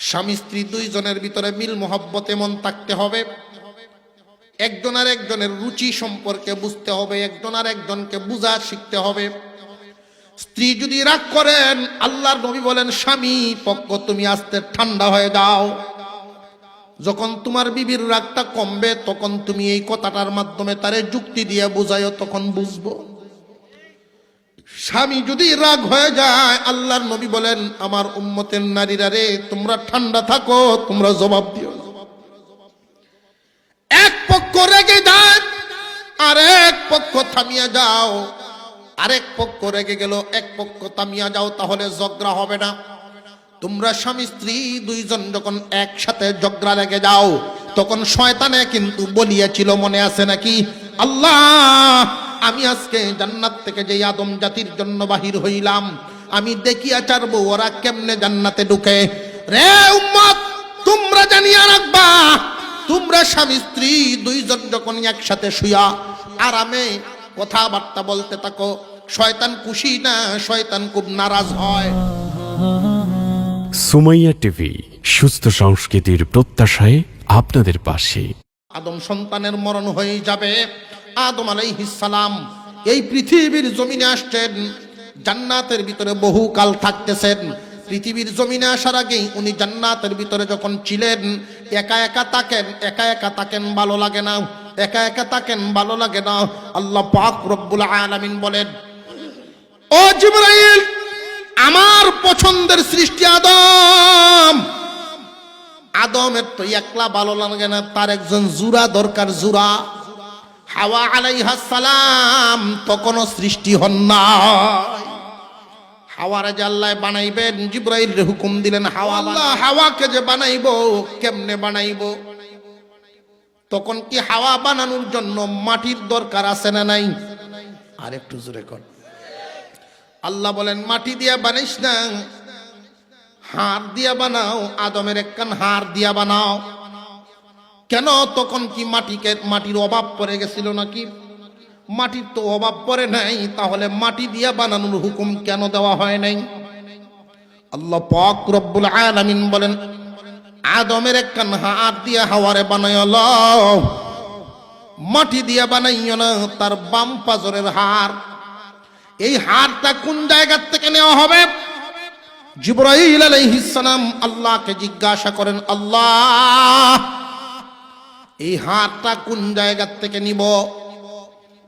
স্বামী স্ত্রী দুইজনের ভিতরে মিল মোহাব্বত এমন থাকতে হবে, একজন আর একজনের রুচি সম্পর্কে বুঝতে হবে, একজন আর একজনকে বুঝা শিখতে হবে। স্ত্রী যদি রাগ করেন, আল্লাহর নবী বলেন স্বামী পক্ষ তুমি আস্তে ঠান্ডা হয়ে যাও। যখন তোমার বিবির রাগটা কমবে তখন তুমি এই কথাটার মাধ্যমে তারে যুক্তি দিয়ে বুঝাইও, তখন বুঝবো। স্বামী যদি রাগ হয়ে যায়, আল্লাহর নবী বলেন আমার উম্মতের নারীরা রে তোমরা ঠান্ডা থাকো, তোমরা জবাব দিও। এক পক্ষ রেগে যায় আর এক পক্ষ থামিয়া যাও, আরেক পক্ষ রেগে গেল এক পক্ষ থামিয়া যাও, তাহলে ঝগড়া হবে না। তোমরা স্বামী স্ত্রী দুইজন যখন একসাথে ঝগড়া লেগে যাও, তখন শয়তানে কিন্তু বলিয়াছিল, মনে আছে নাকি, আল্লাহ আমি আজকে জান্নাত থেকে যে আদম জাতির জন্য বাহির হইলাম, আমি দেখিয়া চারবো ওরা কেমনে জান্নাতে ঢুকে। রে উম্মত, তোমরা জানিয়া রাখবা, তোমরা স্বামী স্ত্রী দুইজন যখন একসাথে শুয়া আরামে কথাবার্তা বলতে থাকো, শয়তান খুশি না, শয়তান খুব নারাজ হয়। সুমাইয়া টিভি, সুস্থ সংস্কৃতির প্রত্যাশায় আপনাদের পাশে। আদম সন্তানের মরণ হয়ে যাবে। আদম আলাইহিস সালাম এই পৃথিবীর জমিনে আসছেন, জান্নাতের ভিতরে বহুকাল থাকতেছেন। পৃথিবীর জমিনে আসার আগেই উনি জান্নাতের ভিতরে যখন ছিলেন, একা একা থাকেন, একা একা থাকেন, ভালো লাগে না, একা একা থাকেন, ভালো লাগে না। আল্লাহ পাক রব্বুল আলামিন বলেন, ও জিবরাইল, আমার পছন্দের সৃষ্টি আদম, আদমের তো একলা ভালো লাগে না, তার একজন জুরা দরকার, জুরা। হাওয়া আলাইহাস সালাম তখনও সৃষ্টি হন না। হাওয়ারে যে আল্লাহ বানাইবেন, জিবরাইল হুকুম দিলেন হাওয়া, আল্লাহ হাওয়াকে যে বানাইবো কেমনে বানাইবো? তখন কি হাওয়া বানানোর জন্য মাটির দরকার আছে না নাই? আর একটু জোরে কর। আল্লাহ বলেন মাটি দিয়া বানাইস না, হাড় দিয়া বানাও। আদমের একখান হাড় দিয়া বানাও। কেন? তখন কি মাটির অভাব পড়ে গেছিল নাকি? মাটির তো অভাব পড়ে নাই, তাহলে মাটি দিয়া বানানোর হুকুম কেন দেওয়া হয় নাই? আল্লাহ পাক রব্বুল আলামিন বলেন আদমের একখান হাড় দিয়া হাওয়ারে বানাইয়া লও, মাটি দিয়া বানাইও না, তার বাম পাজরের হাড়। এই হাড়টা কোন জায়গা থেকে নেওয়া হবে? জিবরাইল আলাইহিস সালাম আল্লাহকে জিজ্ঞাসা করেন, আল্লাহ এই হাড়টা কোন জায়গা থেকে নিব?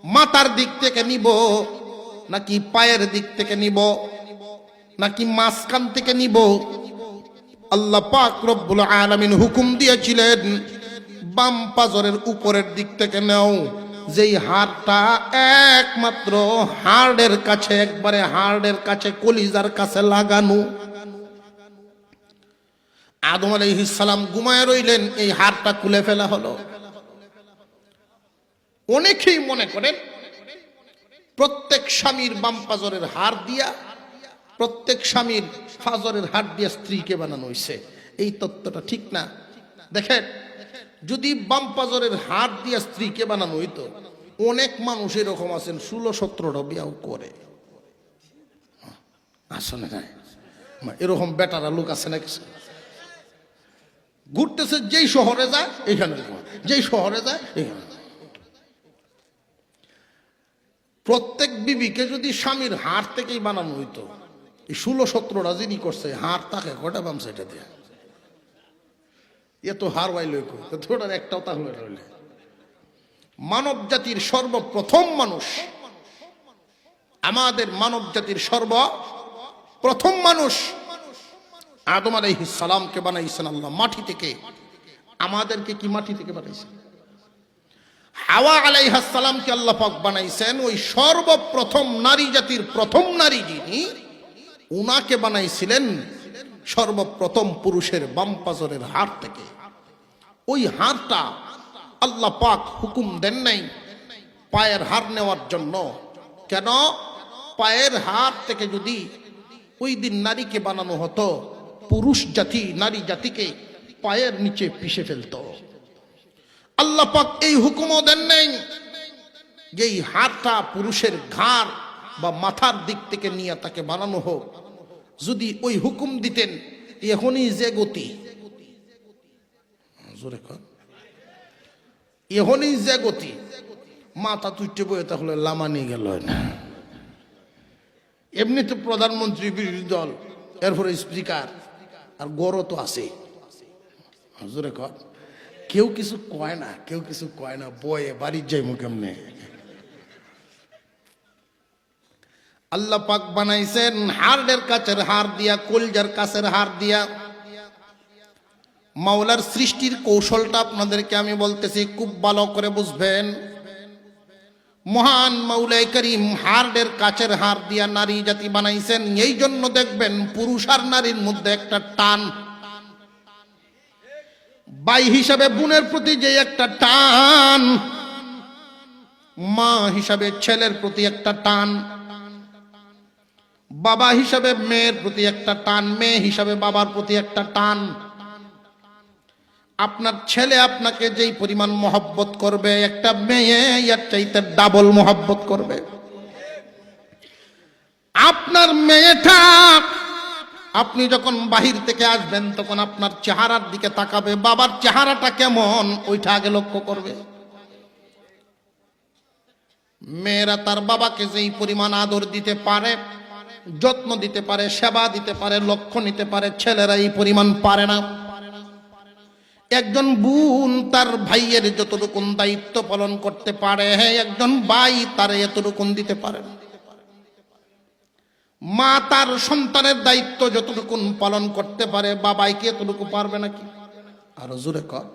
মাথার দিক থেকে নিব নাকি পায়ের দিক থেকে নিব নাকি মাঝখান থেকে নিব? আল্লাহ পাক রব্বুল আলামিন হুকুম দিয়েছিলেন বাম পাজরের উপরের দিক থেকে নাও, যেই হাড়টা একমাত্র হাড়ের কাছে, একবারে হাড়ের কাছে, কলিজার কাছে লাগানো। আদম আলাইহিস সালাম ঘুমায় রইলেন, এই হাড়টা খুলে ফেলা হলো। অনেকেই মনে করেন প্রত্যেক স্বামীর বাম পাজরের হাড় দিয়া, প্রত্যেক স্বামীর পাজরের হাড় দিয়া স্ত্রীকে বানানো হয়েছে। এই তত্ত্বটা ঠিক না। দেখেন, যদি বাম পাজরের হাড় দিয়া স্ত্রীকে বানানো হইতো, অনেক মানুষ এরকম আছেন 16-17টা বিয়াও করে। আসলে না, এরকম বেটারা লোক আছে না, ঘুরতেছে, যেই শহরে যায় এখানে, যেই শহরে যায় এখানে। প্রত্যেক বিবিকে যদি স্বামীর হাড় থেকেই বানানো হইতো, এই 16-17টা যিনি করছে হাড় তাকে কটা বাম সাইডে দেয়া, এত হার ওয়াইল তোটার একটাও তাহলে রইলে। মানব জাতির সর্বপ্রথম মানুষ, আমাদের মানব জাতির সর্বপ্রথম মানুষ আদম আলাইহিস সালামকে বানাইছেন আল্লাহ মাটি থেকে। আমাদেরকে কি মাটি থেকে বানাইছেন? হাওয়া আলাইহাস সালামকে আল্লাহ পাক বানাইছেন ওই সর্বপ্রথম নারী জাতির প্রথম নারী যিনি, উনাকে বানাইছিলেন সর্বপ্রথম পুরুষের বাম পাজরের হাড় থেকে। ওই হাড়টা আল্লাহ পাক হুকুম দেন নাই পায়ের হাড় নেওয়ার জন্য। কেন? পায়ের হাড় থেকে যদি ওই দিন নারীকে বানানো হতো, পুরুষ জাতি নারী জাতিকে পায়ের নিচে পিষে ফেলতো। আল্লাহ পাক এই হুকুমও দেন নাই যে এই হাড়টা পুরুষের ঘাড় বা মাথার দিক থেকে নিয়ে তাকে বানানো হোক। যদি ওই হুকুম দিতেন, এখনই যে গতি জোরে কর। এখনই যে গতি, মাথা তুইটে বয়ে তাহলে লামা নিয়ে গেল না। এমনি তো প্রধানমন্ত্রী, বিরোধী দল, এরপরে স্পিকার, আর গড় তো আছে। জোরে কর। কেউ কিছু কয় না, কেউ কিছু কয় না, বয়ে বাড়ির যাইমু কেমনে। আল্লাহ পাক বানাইছেন হাড়ের কাছের হাড় দিয়া, কলজার কাছের হাড় দিয়া। মাওলার সৃষ্টির কৌশলটা আপনাদেরকে আমি বলতেছি, খুব ভালো করে বুঝবেন। মহান মাওলাই করিম হাড়ের কাছের হাড় দিয়া নারী জাতি বানাইছেন। এই জন্য দেখবেন পুরুষ আর নারীর মধ্যে একটা টান, ভাই হিসাবে বোনের প্রতি যে একটা টান, মা হিসাবে ছেলের প্রতি একটা টান, বাবা হিসাবে মেয়ের প্রতি একটা টান, মেয়ে হিসাবে বাবার প্রতি একটা টান। আপনার ছেলে আপনাকে যেই পরিমাণ মহব্বত করবে, একটা মেয়ে এর চাইতে ডাবল মহব্বত করবে। আপনার মেয়েটা আপনি যখন বাহির থেকে আসবেন তখন আপনার চেহারার দিকে তাকাবে, বাবার চেহারাটা কেমন ওইটা আগে লক্ষ্য করবে। মেয়েরা তার বাবাকে যেই পরিমাণ আদর দিতে পারে, যত্ন দিতে পারে, সেবা দিতে পারে, লক্ষ্য নিতে পারে, ছেলেরা এই পরিমাণ পারে না। একজন বোন তার ভাইয়ের যতটুকু দায়িত্ব পালন করতে পারে, একজন ভাই তার এতটুকু দিতে পারে না। মা তার সন্তানের দায়িত্ব যতটুকু পালন করতে পারে, বাবাই কি এতটুকু পারবে নাকি? আরো জোরে কর।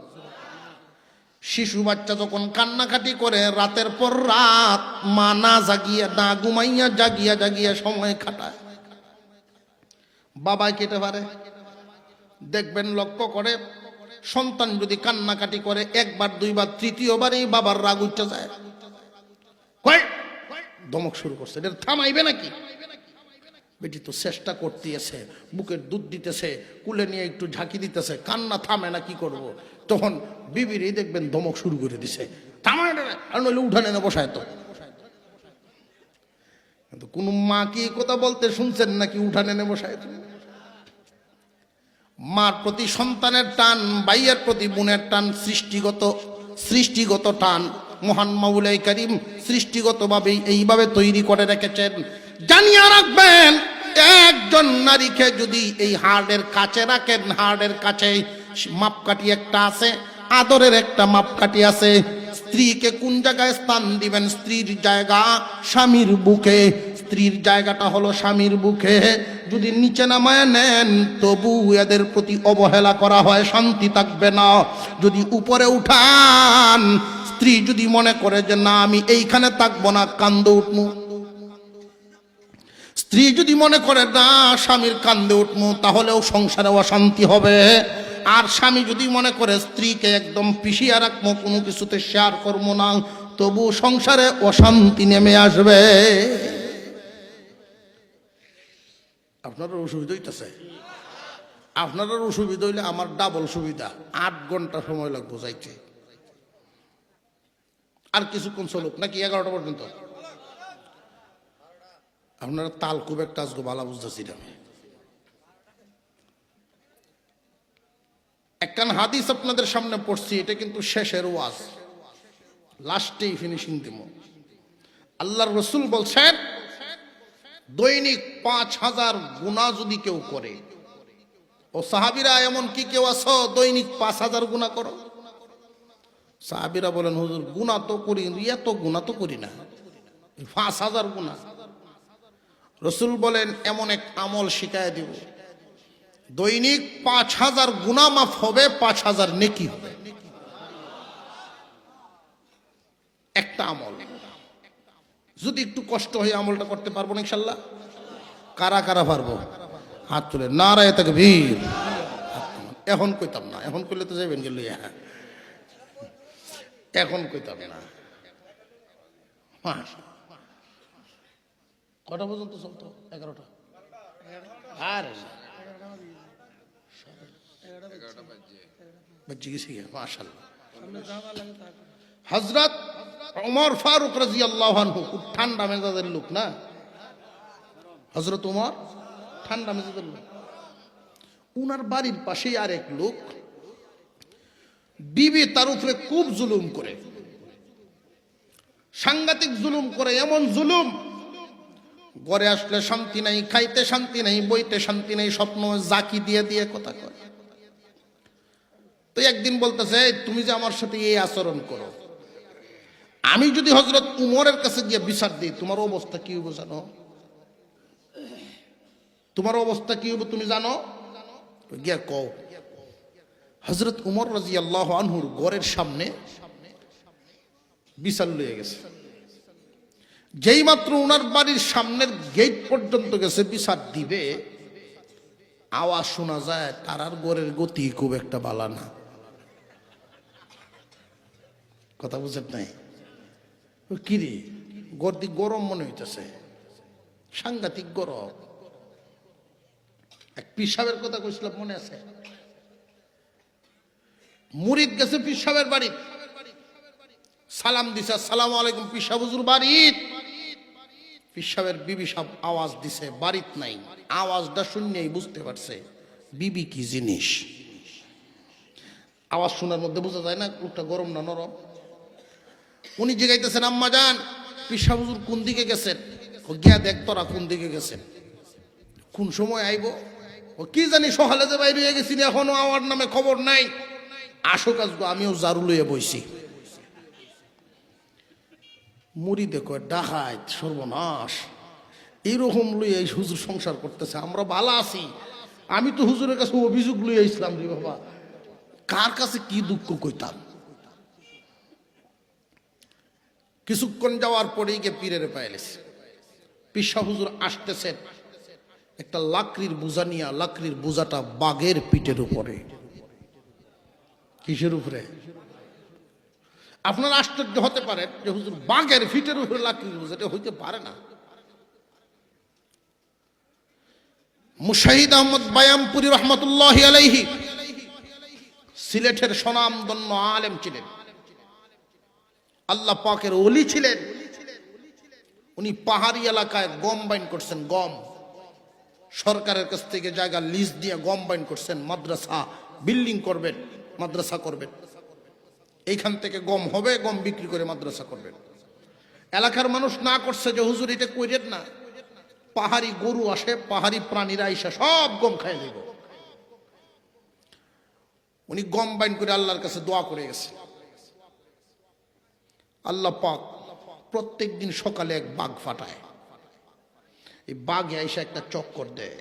শিশু বাচ্চা যখন কান্নাকাটি করে, রাতের পর রাত মা না জাগিয়া, না ঘুমাইয়া, জাগিয়া জাগিয়া সময় খাটায়, বাবাই কেটে পারে? দেখবেন লক্ষ্য করে, সন্তান যদি কান্নাকাটি করে একবার দুইবার, তৃতীয়বারেই বাবার রাগ উঠে যায়, কয় ধমক শুরু করছে, এটা থামাইবে নাকি? বেটি তো চেষ্টা করতেছে, বুকের দুধ দিতেছে, কুলে নিয়ে একটু ঝাঁকি দিতেছে, কান্না থামে না, কি করব? তখন বিবিরই দেখবেন ধমক শুরু করে দিছে, থামায় না, আর নইলে উঠানে না বসায়। তো কিন্তু কোন মা কি কথা বলতে শুনছেন নাকি উঠানে নে বসায়? মার প্রতি সন্তানের টান, ভাইয়ের প্রতি বোনের টান সৃষ্টিগত টান। মহান মাওলাই করিম সৃষ্টিগতভাবে এইভাবে তৈরি করে রেখেছেন। জানিয়ে রাখবেন, একজন নারীকে যদি এই হাড়ের কাছে রাখেন, হাড়ের কাছে মাপকাঠি একটা আছে, আদরের একটা মাপকাঠি আছে। স্ত্রীকে কোন জায়গায় স্থান দিবেন? স্ত্রীর জায়গা স্বামীর বুকে, স্ত্রীর জায়গাটা হলো স্বামীর বুকে। যদি নিচে নামায় নেন তবু এদের প্রতি অবহেলা করা হয়, শান্তি থাকবে না। যদি উপরে উঠান, স্ত্রী যদি মনে করে যে না আমি এইখানে থাকবো না, কান্দে উঠমু। স্ত্রী যদি মনে করে না স্বামীর কান্দে উঠমু, তাহলেও সংসারে অশান্তি হবে। আর স্বামী যদি মনে করে স্ত্রীকে একদম পিছিয়ে রাখবো, কোনো কিছুতে শেয়ার করবো না, তবু সংসারে অশান্তি নেমে আসবে। আপনার অসুবিধা হইতেছে? আপনার অসুবিধা হইলে আমার ডাবল সুবিধা, 8 ঘন্টা সময় লাগবে যাইতে। আর কিছুক্ষণ চলুক নাকি 11টা পর্যন্ত? আপনারা তাল খুব একটা আজকে ভালো বুঝতেছি না। একখান হাদিস আপনাদের সামনে পড়ছি, এটা কিন্তু শেষের ওয়াজ, লাস্টেই ফিনিশিং দিব। আল্লাহর রাসূল বলছেন, দৈনিক 5000 গুনাহ যদি কেউ করে, ও সাহাবীরা এমন কি কেউ আছো দৈনিক 5000 গুনাহ করো? সাহাবীরা বলেন হুজুর গুনাহ তো করি, এত গুনাহ তো করি না, 5000 গুনাহ। রাসূল বলেন এমন এক আমল শিখায় দিব, দৈনিক 5000 গুনাহ মাফ হবে, 5000 নেকি হবে। একটা আমল, যদি একটু কষ্ট হয় আমলটা করতে পারবো না ইনশাল্লাহ? কারা কারা পারবো? হাত তুলে নারায়ে তাকবীর। এখন কইতাম না, এখন কইলে তো যাবেন গেল, এখন কইতাম না। কটা পর্যন্ত চলতো? 11টা। আর হযরত ওমর ফারুক রাদিয়াল্লাহু আনহু খুব ঠান্ডা মেজাজের লোক না? হযরত ওমর ঠান্ডা মেজাজের লোক। উনার বাড়ির পাশেই আরেক লোক বিবি তার উপরে খুব জুলুম করে, সাংঘাতিক জুলুম করে, এমন জুলুম ঘরে আসলে শান্তি নাই, খাইতে শান্তি নাই, বইতে শান্তি নাই, স্বপ্ন জাকি দিয়ে দিয়ে কথা কয়। তো একদিন বলতেছে, "এই, তুমি যে আমার সাথে এই আচরণ করো, আমি যদি হযরত উমরের কাছে গিয়ে বিচার দিই, তোমার অবস্থা কি হবে জানো? তোমার অবস্থা কি হবে তুমি জানো? গিয়া কও।" হযরত উমর রাদিয়াল্লাহু আনহুর ঘরের সামনে বিচার লইয়া গেছে। যেই মাত্র উনার বাড়ির সামনের গেট পর্যন্ত গেছে বিচার দিবে, আওয়াজ শোনা যায় তারার ঘরের গতি খুব একটা ভালো না। কথা বুঝেন নাই? কিরে, গর্দি গরম মনে হইতেছে, সাংঘাতিক গরম। এক পীর সাহেবের কথা কইছিলাম, মনে আছে? মুরিদ গেছে পীর সাহেবের বাড়ি, সালাম দিছে, আসসালামু আলাইকুম পীর সাহেব হুজুর বাড়িত। পীর সাহেবের বিবি সাহেব আওয়াজ দিছে, বাড়িত নাই। আওয়াজটা শুনলেই বুঝতে পারছে বিবি কি জিনিস। আওয়াজ শোনার মধ্যে বোঝা যায় না লোকটা গরম না নরম। উনি জিগাইতেছেন, আম্মা জান, পীর সাহেব হুজুর কোন দিকে গেছেন? ও গিয়া দেখ তোরা কোন দিকে গেছেন, কোন সময় আইব। ও কি জানি সকালে যে বাইরে হয়ে গেছি, এখনো আমার নামে খবর নাই। আসো কাজগো, আমিও জারু লইয়া বইছি। মুড়ি দেখো ডাকাত, সর্বনাশ, এইরকম লইয়া এই হুজুর সংসার করতেছে, আমরা ভালো আছি। আমি তো হুজুরের কাছে অভিযোগ লইয়া ইসলাম রে বাবা, কার কাছে কি দুঃখ কইতাম। কিছুক্ষণ যাওয়ার পরেই গিয়ে পীরের পাইলেছে। পীর সাহেব হুজুর আসতেছেন একটা লাকড়ির বোঝা নিয়া। লাকড়ির বোঝাটা বাঘের পিঠের উপরে। কিসের উপরে? আপনার আশ্চর্য হতে পারে যে হুজুর বাঘের পিঠের উপরে লাকড়ির বোঝা, এটা হইতে পারে না। মুশাহিদ আহমদ বায়ামপুরি রহমতুল্লাহি আলাইহি সিলেটের স্বনামধন্য আলেম ছিলেন, আল্লাহ পাকের ওলি ছিলেন। উনি পাহাড়ি এলাকায় গম বাইন করছেন, গম সরকারের কাছ থেকে জায়গা লিজ দিয়ে গম বাইন করছেন। মাদ্রাসা বিল্ডিং করবেন, মাদ্রাসা করবেন, এইখান থেকে গম হবে, গম বিক্রি করে মাদ্রাসা করবেন। এলাকার মানুষ না করছে যে হুজুর এটা কইরেন না, পাহাড়ি গরু আসে, পাহাড়ি প্রাণীরা আইসা সব গম খাই দেব। উনি গম বাইন করে আল্লাহর কাছে দোয়া করে গেছে। আল্লাহ পাক প্রত্যেক দিন সকালে এক বাঘ ফাটায়। এই বাঘে আইসা একটা চক্কর দেয়,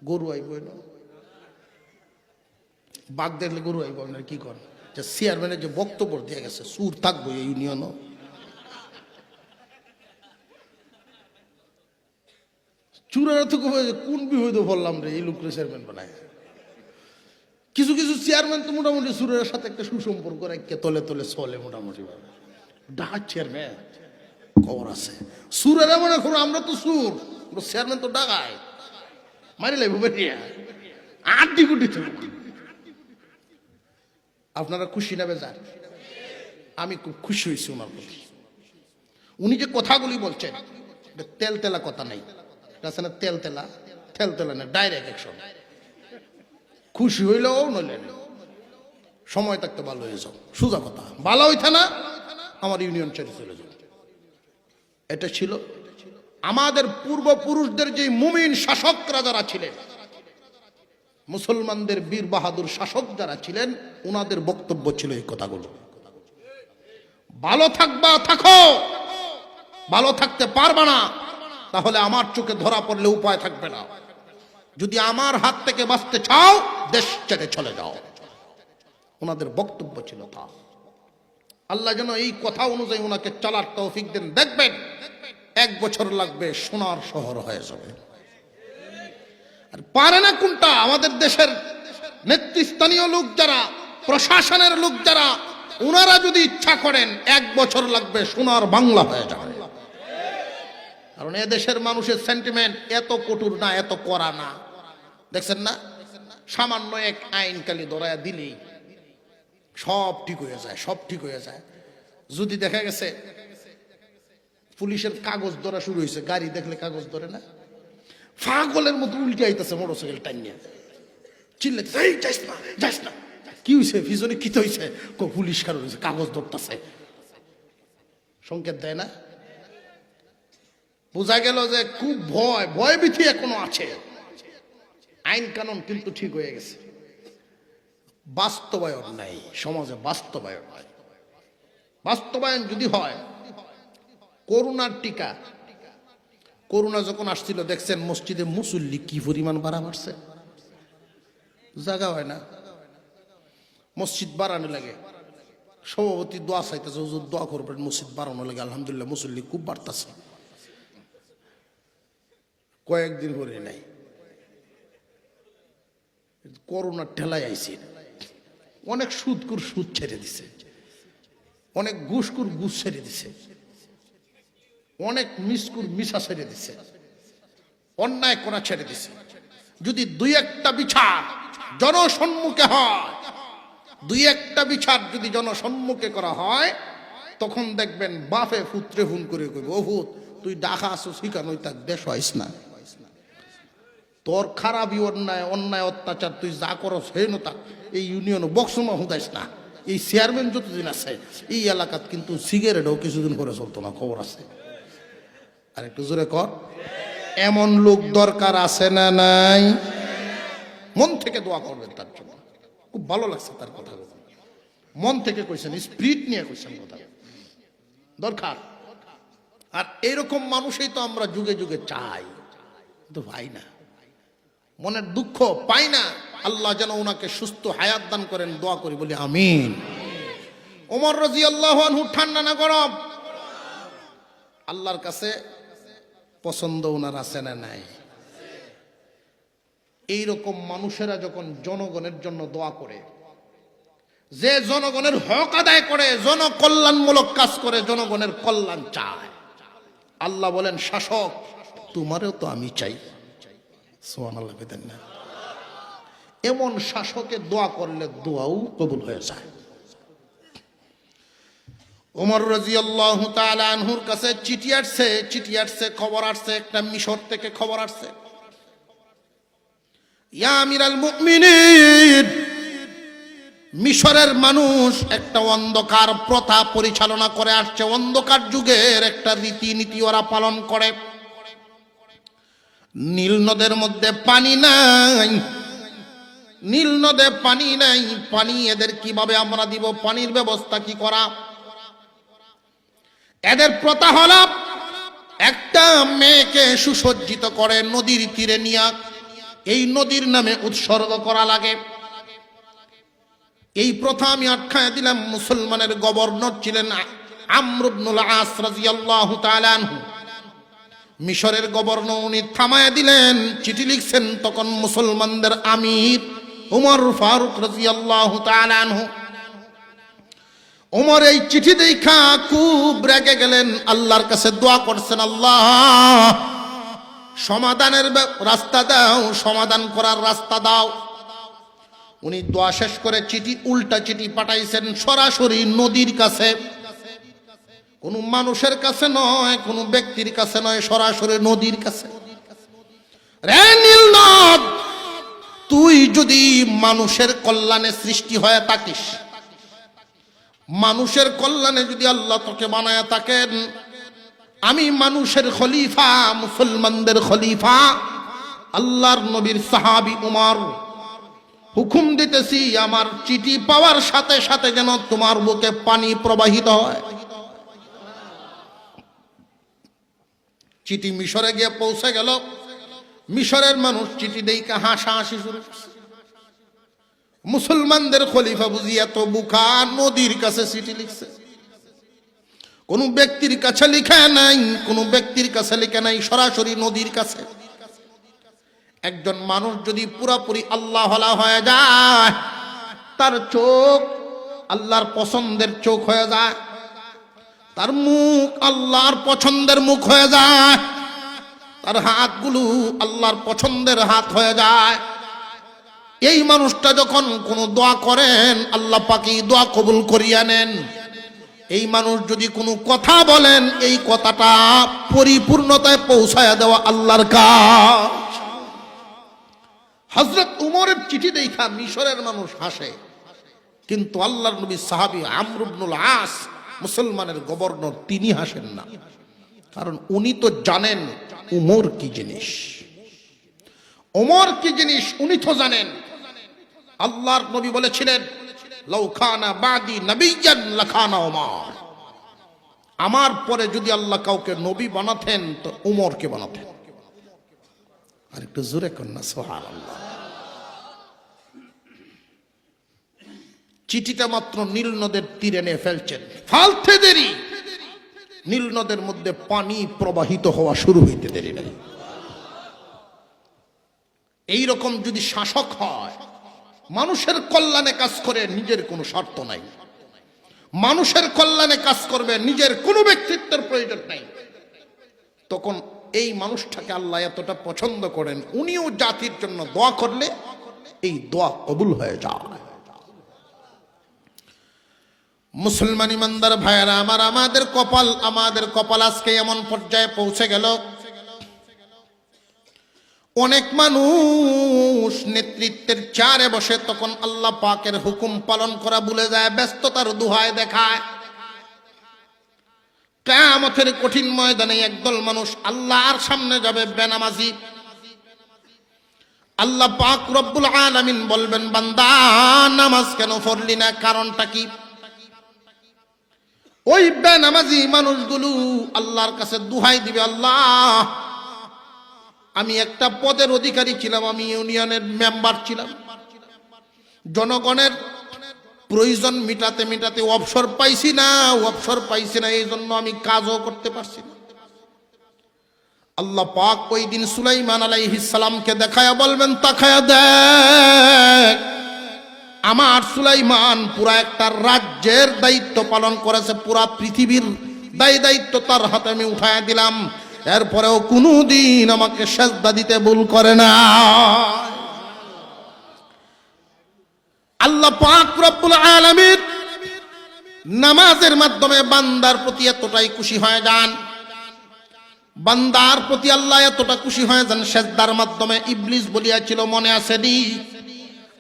গরু আইব না। বাঘ দেখলে গরু আইব না, কি করেন? যে চেয়ারম্যানের যে বক্তব্য দিয়ে গেছে, সুর থাকবো এই ইউনিয়নও। চূড়ারা তো কোন বিভেদ বললাম রে, এই লোকরে চেয়ারম্যান বানায়। কিছু কিছু চেয়ারম্যান তো মোটামুটি সুরের সাথে একটা সুসম্পর্ক রাখকে তলে তলে চলে মোটামুটি ভাবে। ডাক চেয়ারম্যান খবর আছে, সুরেরা মনে করো আমরা তো সুর, চেয়ারম্যান তো ডাকায়, মারি লাগবো বেরিয়া আড্ডি গুটি। আপনারা খুশি না বেজার? আমি খুব খুশি হয়েছি ওনার প্রতি। উনি যে কথাগুলি বলছেন, তেল তেলা কথা নাই, আছে না তেল তেলা, তেল তেলা না, ডাইরেক্ট অ্যাকশন। খুশি হইলেও নইলে সময় থাকতে ভালো হয়ে যাও, সোজা কথা। ভালো হইতে না আমার ইউনিয়ন ছেড়ে চলে যাও। এটা ছিল আমাদের পূর্বপুরুষদের যে মুমিন শাসকরা যারা ছিলেন, মুসলমানদের বীর বাহাদুর শাসক যারা ছিলেন, ওনাদের বক্তব্য ছিল এই কথাগুলো। ভালো থাকবা থাকো, ভালো থাকতে পারবা না তাহলে আমার চোখে ধরা পড়লে উপায় থাকবে না। যদি আমার হাত থেকে বাঁচতে চাও, দেশ ছেড়ে চলে যাও। ওনাদের বক্তব্য ছিল তা। আল্লাহ যেন এই কথা অনুযায়ী ওনাকে চলার তৌফিক দেন। দেখবেন 1 বছর লাগবে, সোনার শহর হয়ে যাবে। আর পারে না কোনটা? আমাদের দেশের নেতৃস্থানীয় লোক যারা, প্রশাসনের লোক যারা, ওনারা যদি ইচ্ছা করেন 1 বছর লাগবে, সোনার বাংলা হয়ে যাবে। কারণ এদেশের মানুষের সেন্টিমেন্ট এত কঠোর না, এত কড়া না। দেখছেন না, সামান্য এক আইন কালি ধরায়া দিলেই সব ঠিক হয়ে যায়, সব ঠিক হয়ে যায়। যদি দেখা গেছে পুলিশের কাগজ ধরা শুরু হয়েছে, গাড়ি দেখলে কাগজ ধরে না, পাগলের মতো উল্টে আইতেছে মোটরসাইকেল টাইনিয়ে, চিল্লাইতেছে, এই যাইস না, যাইস না। কি হয়েছে পিছনে কি হয়েছে? পুলিশ কারণ হয়েছে, কাগজ ধরতেছে, সংকেত দেয় না? বোঝা গেল যে খুব ভয় ভীতি এখনো আছে। আইন কানুন কিন্তু ঠিক হয়ে গেছে, বাস্তবায়ন নাই সমাজে, বাস্তবায়ন নাই। বাস্তবায়ন যদি হয়, করোনার টিকা, করোনা যখন আসছিল দেখছেন মসজিদে মুসল্লি কি পরিমাণ বাড়া মারছে, জায়গা হয় না, মসজিদ বাড়ানো লাগে। সভাপতি দোয়া চাইতেছে, হুজুর দোয়া করবেন মসজিদ বাড়ানো লাগে। আলহামদুলিল্লাহ মুসল্লি খুব বাড়তেছে, কয়েকদিন করে নাই, করোনার ঠেলায় আইছে। অনেক সুদকুর সুদ ছেড়ে দিছে, অনেক ঘুষকুর ঘুষ ছেড়ে দিছে, অনেক মিসকুর মিশা ছেড়ে দিছে, অন্যায় করা ছেড়ে দিছে। যদি দুই একটা বিচার জনসম্মুখে হয়, দুই একটা বিচার যদি জনসম্মুখে করা হয়, তখন দেখবেন বাপে পুত্রে ফোন করে কইবে, ও ভূত তুই ডাকা আসো শিখানো তার দেশ হইস না, তোর খারাপই অন্যায়, অন্যায় অত্যাচার তুই যা করস হেন তা এই ইউনিয়ন বক্সমা হুদাইস না। এই চেয়ারম্যান যতদিন আছে এই এলাকাত কিন্তু সিগারেটও কিছুদিন করে চলতো না, খবর আছে। আর একটু জোরে কর, এমন লোক দরকার আছে না নাই? মন থেকে দোয়া করবেন তার জন্য। খুব ভালো লাগছে তার কথা, মন থেকে কইছেন, স্পিরিট নিয়ে কইছেন কথা, দরকার। আর এরকম মানুষই তো আমরা যুগে যুগে চাই, কিন্তু ভাই না, মনের দুঃখ পাই না। আল্লাহ যেন ওনাকে সুস্থ হায়াত দান করেন, দোয়া করি, বলি আমিন। ওমর রাদিয়াল্লাহু আনহু ঠান্ডা না গরম, আল্লাহর কাছে পছন্দ ওনার আছে না নাই? এইরকম মানুষেরা যখন জনগণের জন্য দোয়া করে, যে জনগণের হক আদায় করে, জনকল্যাণমূলক কাজ করে, জনগণের কল্যাণ চায়, আল্লাহ বলেন শাসক তোমারও তো আমি চাই। সুবহানাল্লাহ বলেন না? এমন শাসকের দোয়া করলে দোয়াও কবুল হয়ে যায়। ওমর রাদিয়াল্লাহু তাআলা আনহুর কাছে চিঠি আসছে, খবর আসছে, একটা মিশর থেকে খবর আসছে। ইয়া আমিরাল মুমিনিন, মিশরের মানুষ একটা অন্ধকার প্রথা পরিচালনা করে আসছে, অন্ধকার যুগের একটা রীতিনীতি ওরা পালন করে। নীল নদের মধ্যে পানি নাই, নীল নদে পানি নাই, পানি এদের কিভাবে আমরা দিব, পানির ব্যবস্থা কি করা? এদের প্রথা হলো একটা মেয়েকে সুসজ্জিত করে নদীর তীরে নিয়ে এই নদীর নামে উৎসর্গ করা লাগে। এই প্রথা আমি আখ্যায় দিলাম। মুসলমানের গভর্নর ছিলেন আমর ইবনুল আস রাদিয়াল্লাহু তাআলা আনহু। মিশরের গভর্নর উনি থামায়া দিলেন, চিঠি লিখছেন তখন মুসলমানদের আমির উমর ফারুক রাদিয়াল্লাহু তাআলা আনহু। উমর এই চিঠি দেখা খুব রেগে গেলেন, আল্লাহর কাছে দোয়া করছেন, আল্লাহ সমাধানের রাস্তা দাও, সমাধান করার রাস্তা দাও। উনি দোয়া শেষ করে চিঠি, উল্টা চিঠি পাঠাইছেন সরাসরি নদীর কাছে, কোন মানুষের কাছে নয়, কোন ব্যক্তির কাছে নয়, সরাসরি নদীর কাছে। রে নীল নদ, তুই যদি মানুষের কল্যাণে সৃষ্টি হয়ে থাকিস, মানুষের কল্যাণে যদি আল্লাহ তোকে বানায় থাকেন, আমি মানুষের খলিফা, মুসলমানদের খলিফা, আল্লাহর নবীর সাহাবী উমর, হুকুম দিতেছি আমার চিঠি পাওয়ার সাথে সাথে যেন তোমার বুকে পানি প্রবাহিত হয়। চিঠি মিশরে গিয়ে পৌঁছে গেল। মিশরের মানুষ চিঠি দেখে হাসাহাসি শুরু করছে। মুসলমানদের খলিফা বুঝি এত বুকা, নদীর কাছে চিঠি লিখছে, কোন ব্যক্তির কাছে লিখে নাই, কোন ব্যক্তির কাছে লিখে নাই, সরাসরি নদীর কাছে। একজন মানুষ যদি পুরাপুরি আল্লাহওয়ালা হয়ে যায়, তার চোখ আল্লাহর পছন্দের চোখ হয়ে যায়, তার মুখ আল্লাহর পছন্দের মুখ হয়ে যায়, তার হাতগুলো আল্লাহর পছন্দের হাত হয়ে যায়। এই মানুষটা যখন কোনো দোয়া করেন, আল্লাহ পাকই দোয়া কবুল করিয়া নেন। এই মানুষ যদি কোনো কথা বলেন, এই কথাটা পরিপূর্ণতায় পৌঁছায়া দেওয়া আল্লাহর কাজ। হযরত উমরের চিঠি দেখা মিশরের মানুষ হাসে, কিন্তু আল্লাহর নবী সাহাবী আমর ইবনুল আস মুসলমানের গভর্নর তিনি হাসেন না, কারণ উনি তো জানেন উমর কি জিনিস। ওমর কি জিনিস উনি তো জানেন। আল্লাহর নবী বলেছিলেন, লাউ খানা বাদি নবিয়্যান লাখানা ওমর, আমার পরে যদি আল্লাহ কাউকে নবী বানাতেন তো উমরকে বানাতেন। আর একটু জোরে কন্যা সুবহানাল্লাহ। চিঠিটা মাত্র নীল নদের তীরে নিয়ে ফেলছেন, ফালতে দেরি, নীল নদের মধ্যে পানি প্রবাহিত হওয়া শুরু হইতে দেরি নাই। এইরকম যদি শাসক হয়, মানুষের কল্যাণে কাজ করে, নিজের কোনো স্বার্থ নাই, মানুষের কল্যাণে কাজ করবে, নিজের কোনো ব্যক্তিত্বের প্রয়োজন নাই, তখন এই মানুষটাকে আল্লাহ এতটা পছন্দ করেন, উনিও জাতির জন্য দোয়া করলে এই দোয়া কবুল হয়ে যায়। মুসলমান ইমানদার ভাইয়েরা আমার, আমাদের কপাল আজকে এমন পর্যায়ে পৌঁছে গেল, অনেক মানুষ নেতৃত্বের চেয়ারে বসে তখন আল্লাহ পাকের হুকুম পালন করা ভুলে যায়, ব্যস্ততার দুহায় দেখায়। কিয়ামতের কঠিন ময়দানে একদল মানুষ আল্লাহর সামনে যাবে বেনামাজি। আল্লাহ পাক রব্বুল আলামিন বলবেন, বান্দা নামাজ কেন পড়লি না, কারণটা কি? ওই বেনামাজি মানুষগুলো আল্লাহর কাছে দুহাই দিবে, আল্লাহ আমি একটা পদের অধিকারী ছিলাম, আমি ইউনিয়নের মেম্বার ছিলাম, জনগণের প্রয়োজন মিটাতে মিটাতে অবসর পাইছি না, এই জন্য আমি কাজও করতে পারছি না। আল্লাহ পাক ওই দিন সুলাইমান আলাইহিস সালামকে দেখায়া বলবেন, তাকায়া দেখ, আমার সুলাইমান পুরা একটা রাজ্যের দায়িত্ব পালন করেছে, পুরা পৃথিবীর দায়িত্ব তার হাতে আমি উঠায়া দিলাম, এরপরেও কোনদিন আমাকে সেজদা দিতে ভুল করে না। আল্লাহ পাক রব্বুল আলামিন নামাজের মাধ্যমে বান্দার প্রতি এতটাই খুশি হয়ে যান, বান্দার প্রতি আল্লাহ এতটা খুশি হয়ে যান, সেজদার মাধ্যমে ইবলিস বলিয়াছিল, মনে আছে নি,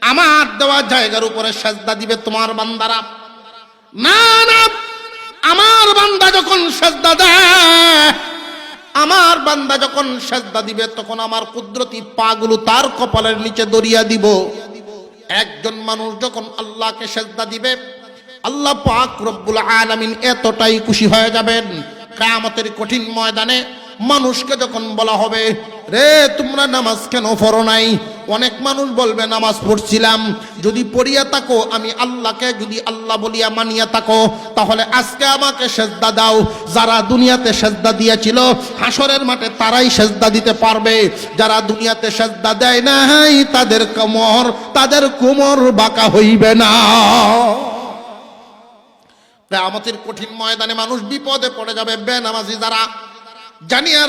আমার দেওয়া জায়গার উপরে সেজদা দিবে তোমার বান্দারা। না না, আমার বান্দা যখন সেজদা দেয়, আমার বান্দা যখন সেজদা দিবে, তখন আমার কুদরতি পাগুলো তার কপালের নিচে দরিয়া দিব। একজন মানুষ যখন আল্লাহকে সেজদা দিবে, আল্লাহ পাক রব্বুল আলামিন এতটাই খুশি হয়ে যাবেন, কিয়ামতের কঠিন ময়দানে মানুষকে যখন বলা হবে, রে তোমরা নামাজ কেন পড়ো নাই? অনেক মানুষ বলবে, নামাজ পড়ছিলাম, যদি পড়িয়া থাকো, আমি আল্লাহকে যদি আল্লাহ বলিয়া মানিয়া থাকো, তাহলে আজকে আমাকে সেজদা দাও। যারা দুনিয়াতে সেজদা দিয়েছিল, হাসরের মাঠে তারাই সেজদা দিতে পারবে। যারা দুনিয়াতে সেজদা দেয় নাই, তাদের কোমর বাঁকা হইবে না। কিয়ামতের কঠিন ময়দানে মানুষ বিপদে পড়ে যাবে, বেনামাজি যারা। জানিয়ে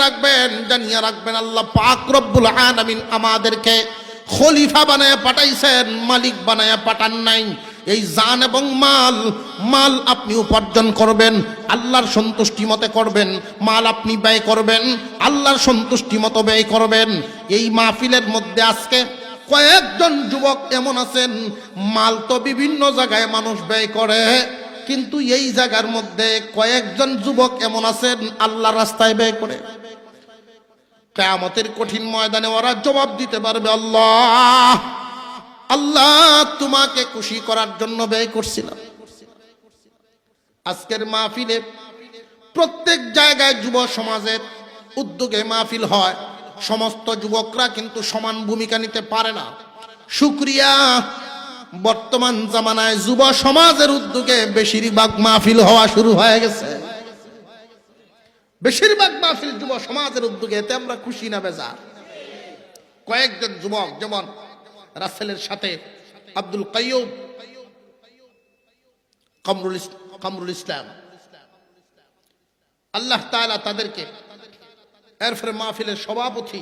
রাখবেন আল্লাহ পাক রব্বুল আলামিন আমাদেরকে খলিফা বানায় পাঠাইছেন, মালিক বানায় পাঠান নাই। এই জান এবং মাল আপনি উপার্জন করবেন, আল্লাহর সন্তুষ্টি মতে করবেন, মাল আপনি ব্যয় করবেন, আল্লাহর সন্তুষ্টি মতো ব্যয় করবেন। এই মাহফিলের মধ্যে আজকে কয়েকজন যুবক এমন আছেন, মাল তো বিভিন্ন জায়গায় মানুষ ব্যয় করে, কিন্তু এই জায়গার মধ্যে কয়েকজন যুবক এমন আছেন আল্লাহর রাস্তায় ব্যয় করে। কিয়ামতের কঠিন ময়দানে ওরা জবাব দিতে পারবে, আল্লাহ তোমাকে খুশি করার জন্য ব্যয় করছিলাম। আজকের মাহফিলে প্রত্যেক জায়গায় যুব সমাজের উদ্যোগে মাহফিল হয়, সমস্ত যুবকরা কিন্তু সমান ভূমিকা নিতে পারে না। শুকরিয়া, বর্তমান জামানায় যুব সমাজের উদ্যোগে বেশিরভাগ মাহফিল হওয়া শুরু হয়ে গেছে। বেশিরভাগ মাহফিল যুব সমাজের উদ্যোগে, এতে আমরা খুশি না বেজার? কয়েকজন যুবক, যেমন রাসেলের সাথে আব্দুল কাইয়ুম, কামরুল ইসলাম, আল্লাহ তাআলা তাদেরকে, এরপরে মাহফিলের সভাপতি,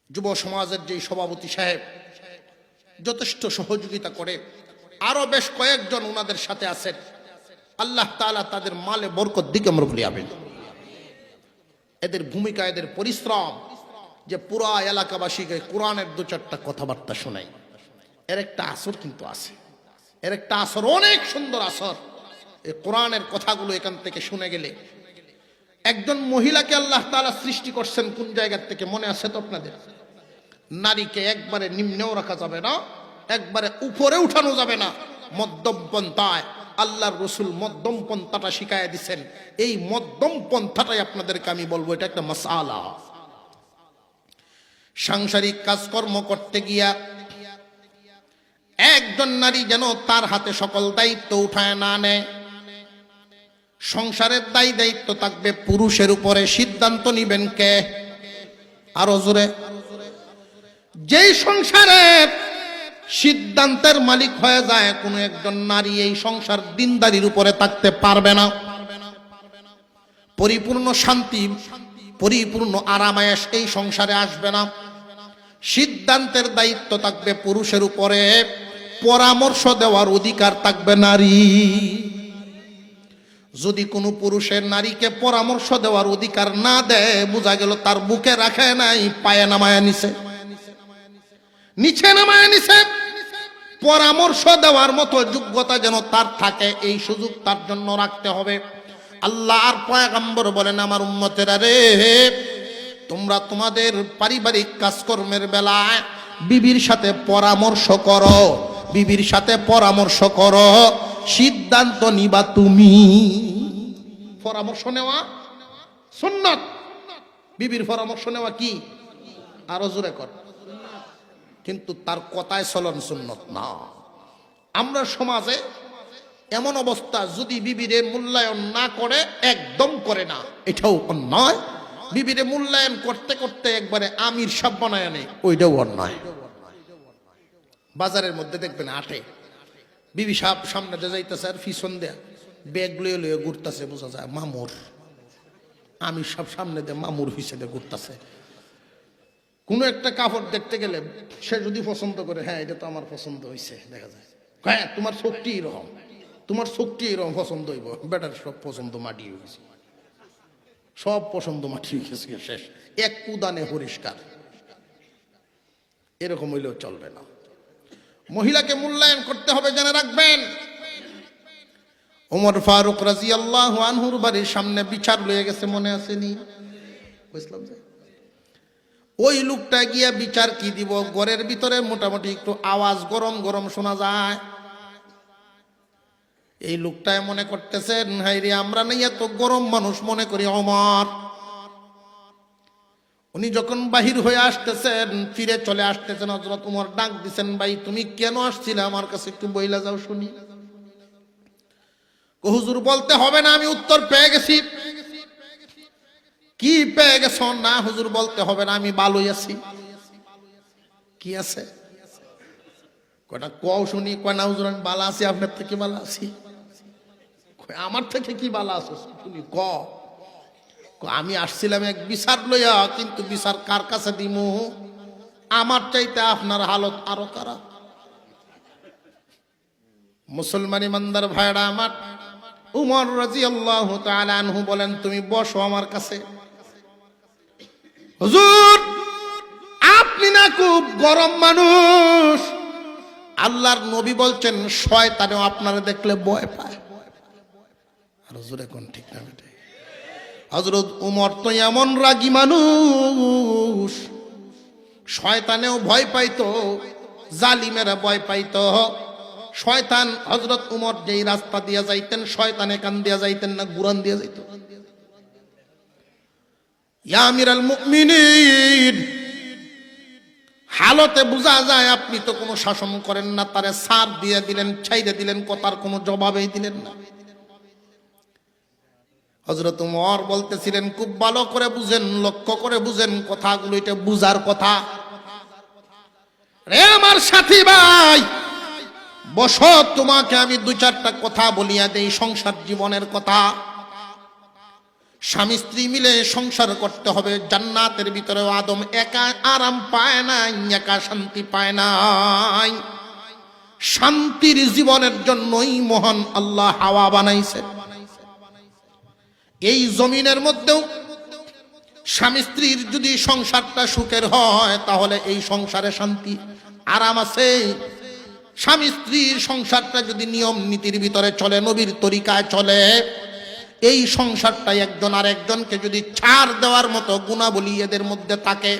যুব সমাজের যে সভাপতি সাহেব যথেষ্ট সহযোগিতা করে, আরো বেশ কয়েকজন ওনাদের সাথে আছেন। আল্লাহ তাআলা তাদের মালে বরকত দিকে আমরা বলি আমিন। এদের ভূমিকা, এদের পরিশ্রম, যে পুরা এলাকাবাসীকে কোরআনের দু চারটা কথাবার্তা শোনাই, এর একটা আসর কিন্তু আছে, এর একটা আসর, অনেক সুন্দর আসর। এই কোরআনের কথাগুলো এখান থেকে শুনে গেলে, একজন মহিলাকে আল্লাহ তাআলা সৃষ্টি করছেন কোন জায়গা থেকে মনে আছে তো আপনাদের? নারীকে একবারে নিম্নেও রাখা যাবে না, একবারে উপরে উঠানো যাবে না, মধ্যম পন্থায়। আল্লাহর রাসূল মধ্যম পন্থাটা শিখাইয়া দিচ্ছেন। এই মধ্যম পন্থাটাই আপনাদেরকে আমি বলবো, এটা একটা মাসআলা। সাংসারিক কাজকর্ম করতে গিয়া একজন নারী যেন তার হাতে সকল দায়িত্ব উঠায় না নেয়। সংসারের দায়িত্ব থাকবে পুরুষের উপরে, সিদ্ধান্ত নিবেন কে? আরো জোরে। যেই সংসারের সিদ্ধান্তের মালিক হয়ে যায় কোনো একজন নারী, এই সংসার দিনদারির উপরে থাকতে পারবে না। পরিপূর্ণ শান্তি, পরিপূর্ণ আরামায়েশ এই সংসারে আসবে না। সিদ্ধান্তের দায়িত্ব থাকবে পুরুষের উপরে, পরামর্শ দেওয়ার অধিকার থাকবে নারী। যদি কোনো পুরুষের নারীকে পরামর্শ দেওয়ার অধিকার না দেয়, বোঝা গেল তার বুকে রাখে নাই, পায়ে নামায়া নিছে, নিচে নামায়া নিছে। পরামর্শ দেওয়ার মতো যোগ্যতা যেন তার থাকে, এই সুযোগ তার জন্য রাখতে হবে। আল্লাহর পয়গম্বর বলেন, আমার উম্মতেরা রে, তোমরা তোমাদের পারিবারিক কাজকর্মের বেলায় বিবির সাথে পরামর্শ করো, বিবির সাথে পরামর্শ করো, সিদ্ধান্ত নিবা তুমি। পরামর্শ নেওয়া সুন্নাত, বিবির পরামর্শ নেওয়া কি? আরো জোরে কর। কিন্তু তার কথায় চলন সুন্নত না। আমরা সমাজে এমন অবস্থা, যদি বিবিরে মূল্যায়ন না করে, একদম করে না, এটাও অন্যায়। বিবিরে মূল্যায়ন করতে করতে একবারে আমির সাহেব বানায় নেই, ওইটাও অন্যায়। বাজারের মধ্যে দেখবেন আটে বিবি সাহেব সামনে দিয়ে যাইতেছে, আর পিছন দেয়া ব্যাগ লয়ে লয়ে ঘুরতেছে, বোঝা যায় মামুর। আমির সাহেব সামনে দিয়ে মামুর হিসেবে ঘুরতেছে। কোনো একটা কাপড় দেখতে গেলে সে যদি পছন্দ করে, হ্যাঁ এটা তো আমার পছন্দ হয়েছে, দেখা যায় হ্যাঁ তোমার চোখটি এরকম, তোমার চোখটি এরকম পছন্দ হইব। বেটার সব পছন্দ মাটি হয়ে গেছে, সব পছন্দ মাটি হয়ে গেছে, শেষ, এক উদানে পরিষ্কার। এরকম হইলেও চলবে না। মহিলাকে মূল্যায়ন করতে হবে, জেনে রাখবেন। ওমর ফারুক রাদিয়াল্লাহু আনহুর বাড়ির সামনে বিচার লয়ে গেছে, মনে আসেনি? বুঝলাম যে ওই লোকটা গিয়া বিচার কি দিব, ঘরের ভিতরে মোটামুটি একটু আওয়াজ গরম গরম শোনা যায়। এই লোকটায় মনে করতেছেন, হাইরে আমরা নাই এত গরম মানুষ মনে করি ওমর। উনি যখন বাহির হয়ে আসতেছেন, ফিরে চলে আসতেছেন, হযরত ওমর ডাক দিছেন, ভাই তুমি কেন আসছিলে আমার কাছে, একটু বইলা যাও শুনি। হুজুর বলতে হবে না, আমি উত্তর পেয়ে গেছি। কি পেয়ে গেছ? না হুজুর বলতে হবে না, আমি ভালোই আছি। কি আছে কয়টা কও শুনি। কয় না হুজুর আমি ভালো আছি, আপনার থেকে ভালো আছি। আমার থেকে কি ভালো আছো শুনি, ক। আমি আসছিলাম এক বিচার লইয়া, কিন্তু বিচার কার কাছে দিমু? আমার চাইতে আপনার হালত আরো খারাপ। মুসলমান ইমানদার ভাইরা আমার, উমর রাদিয়াল্লাহু তাআলা আনহু বলেন, তুমি বসো আমার কাছে। হুজুর আপনি না খুব গরম মানুষ, আল্লাহর নবী বলছেন শয়তানেও আপনারা দেখলে ভয় পায়। আর হুজুর এখন ঠিক না বেটে? হযরত উমর তো এমন রাগী মানুষ, শয়তানেও ভয় পাইতো, জালিমেরা ভয় পাইতো। শয়তান, হযরত উমর যেই রাস্তা দিয়া যাইতেন, শয়তানে কান দিয়া যাইতেন না, গুরান দিয়া যাইত। ইয়া আমিরাল মুমিনিন, হালতে বোঝা যায় আপনি তো কোনো শাসন করেন না, তারে সার দিয়ে দিলেন, ছাইড়ে দিলেন, কথার কোনো জবাবই দিলেন না। হযরত উমর বলতেছিলেন, খুব ভালো করে বুঝেন, লক্ষ্য করে বুঝেন কথাগুলো, এটা বুঝার কথা। রে আমার সাথী ভাই, বসো, তোমাকে আমি দু চারটা কথা বলিয়া দেই, সংসার জীবনের কথা। স্বামী স্ত্রী মিলে সংসার করতে হবে। জান্নাতের ভিতরে আদম একা আরাম পায় নাই, একা শান্তি পায় নাই। শান্তির জীবনের জন্যই মহান আল্লাহ হাওয়া বানাইছে। এই জমিনের মধ্যেও স্বামী স্ত্রীর যদি সংসারটা সুখের হয়, তাহলে এই সংসারে শান্তি আরাম আছে। স্বামী স্ত্রীর সংসারটা যদি নিয়ম নীতির ভিতরে চলে, নবীর তরিকায় চলে, এই সংসারটা একজন আর একজনকে যদি ছাড় দেওয়ার মতো গুণাবলী এদের মধ্যে থাকে,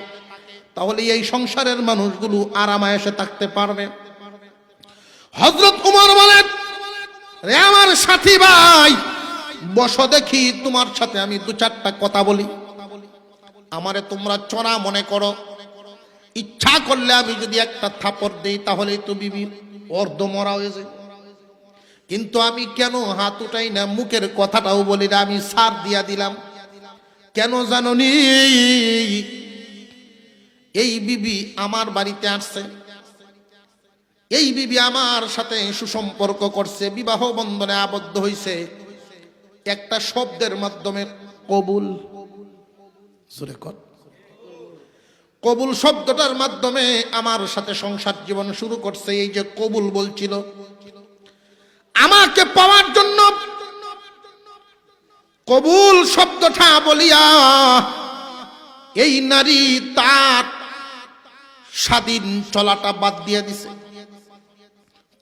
তাহলে এই সংসারের মানুষগুলো আরামায়েশে থাকতে পারবে। হযরত উমর বলেন, রে আমার সাথী ভাই, বসো দেখি তোমার সাথে আমি দু চারটা কথা বলি। আমারে তোমরা চোরা মনে করো, ইচ্ছা করলে আমি যদি একটা থাপড় দেই তাহলেই তো বিবি অর্ধ মরা হয়ে যায়, কিন্তু আমি কেন হাত উঠাই না, মুখের কথাটাও বলি না, আমি সার দিয়া দিলাম। কেন জানো নি? এই বিবি আমার বাড়িতে আসছে, এই বিবি আমার সাথে সুসম্পর্ক করছে, বিবাহ বন্ধনে আবদ্ধ হইছে একটা শব্দের মাধ্যমে, কবুল। জোরে কর। কবুল শব্দটার মাধ্যমে আমার সাথে সংসার জীবন শুরু করছে। এই যে কবুল বলছিল, আমাকে পাওয়ার জন্য কবুল শব্দটা বলিয়া এই নারী তার স্বাধীন চলাটা বাদ দিয়ে দিছে।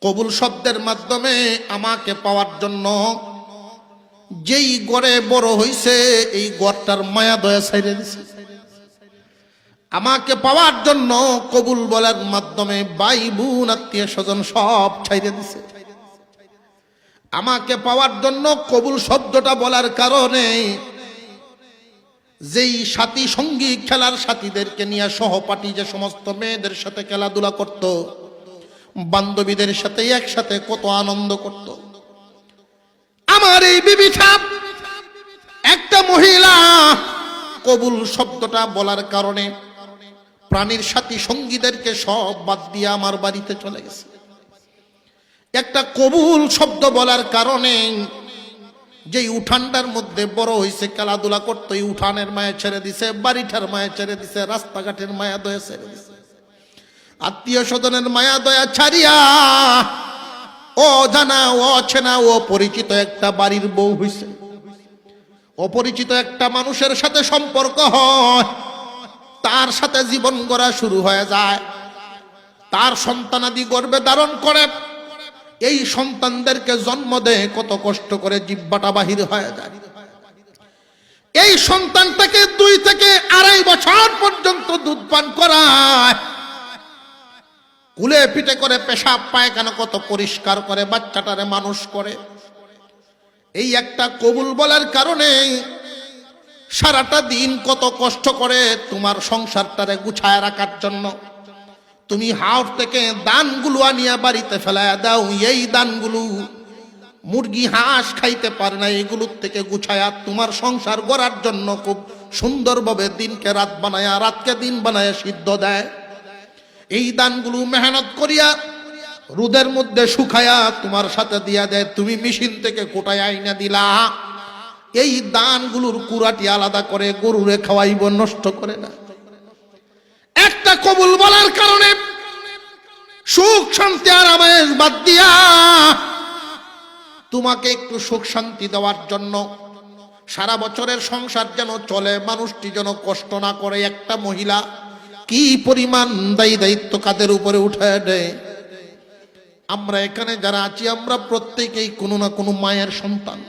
কবুল শব্দের মাধ্যমে আমাকে পাওয়ার জন্য যেই গড়ে বড় হইছে, এই গড়টার মায়া দয়া ছাইড়ে দিছে। আমাকে পাওয়ার জন্য কবুল বলার মাধ্যমে ভাই বোন আত্মীয় স্বজন সব ছাইড়ে দিছে। আমাকে পাওয়ার জন্য কবুল শব্দটা বলার কারণে যেই সাথী সঙ্গী, খেলার সাথীদেরকে নিয়ে সহপাঠী যে সমস্ত মেয়েদের সাথে খেলাধুলা করত, বান্ধবীদের সাথে একসাথে কত আনন্দ করত, আমার এই বিবিটা একটা মহিলা কবুল শব্দটা বলার কারণে প্রাণীর সাথী সঙ্গীদেরকে সব বাদ দিয়ে আমার বাড়িতে চলে গেছে। একটা কবুল শব্দ বলার কারণে যেই উঠানটার মধ্যে বড় হয়েছে, খেলাধুলা করতো, এই উঠানের মায়া ছেড়ে দিছে, বাড়িটার মায়া ছেড়ে দিছে, রাস্তাঘাটের মায়া দয়া ছেড়ে দিছে, আত্মীয় স্বজনের মায়া দয়া ছাড়িয়া ও জানা, ও অচেনা, ও পরিচিত একটা বাড়ির বউ হইছে। অপরিচিত একটা মানুষের সাথে সম্পর্ক হয়, তার সাথে জীবন গড়া শুরু হয়ে যায়, তার সন্তানাদি গর্ভে ধারণ করে, এই সন্তানদেরকে জন্ম দেয়, কত কষ্ট করে জিহ্বাটা বাহির হয়ে যায়। এই সন্তানটাকে 2 থেকে 2.5 বছর পর্যন্ত দুধ পান করায়, কুলে পিঠে করে পেশাব পায়খানা কত পরিষ্কার করে বাচ্চাটারে মানুষ করে। এই একটা কবুল বলার কারণে সারাটা দিন কত কষ্ট করে তোমার সংসারটারে গুছায় রাখার জন্য তুমি হাওড় থেকে দানগুলো আনিয়া বাড়িতে ফেলায়া দাও। এই দানগুলো মুরগি হাঁস খাইতে পারে না, এগুলোর থেকে গুছায়া তোমার সংসার গড়ার জন্য খুব সুন্দরভাবে দিনকে রাত বানায়া, রাতকে দিন বানায়া সিদ্ধ দেয়। এই দানগুলো মেহনত করিয়া রোদের মধ্যে শুকায়া তোমার সাথে দিয়া দেয়, তুমি মেশিন থেকে কোটায় আইনা দিলা। এই দানগুলোর কুড়াটি আলাদা করে গরুরে খাওয়াইব, নষ্ট করে না। একটা কবুল বলার কারণে সুখ শান্তি আরামায়েশ বাদ দিয়া তোমাকে একটু সুখ শান্তি দেওয়ার জন্য সারা বছরের সংসার যেন চলে, মানুষটি যেন কষ্ট না করে, একটা মহিলা কি পরিমাণ দায়িত্ব কাদের উপরে উঠায় দেয়। আমরা এখানে যারা আছি, আমরা প্রত্যেকেই কোনো না কোনো মায়ের সন্তান।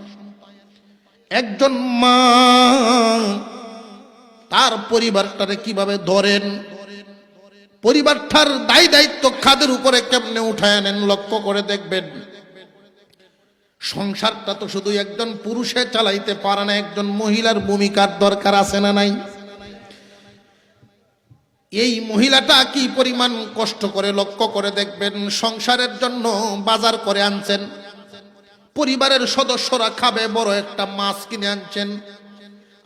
একজন মা তার পরিবারটারে কিভাবে ধরেন, পরিবারটার দায়িত্ব কাদের উপরে কেমনে উঠায় নেন, লক্ষ্য করে দেখবেন। সংসারটা তো শুধু একজন পুরুষে চালাইতে পারে না, একজন মহিলার ভূমিকার দরকার আছে না নাই? এই মহিলাটা কি পরিমাণ কষ্ট করে, লক্ষ্য করে দেখবেন। সংসারের জন্য বাজার করে আনছেন, পরিবারের সদস্যরা খাবে, বড় একটা মাছ কিনে আনছেন,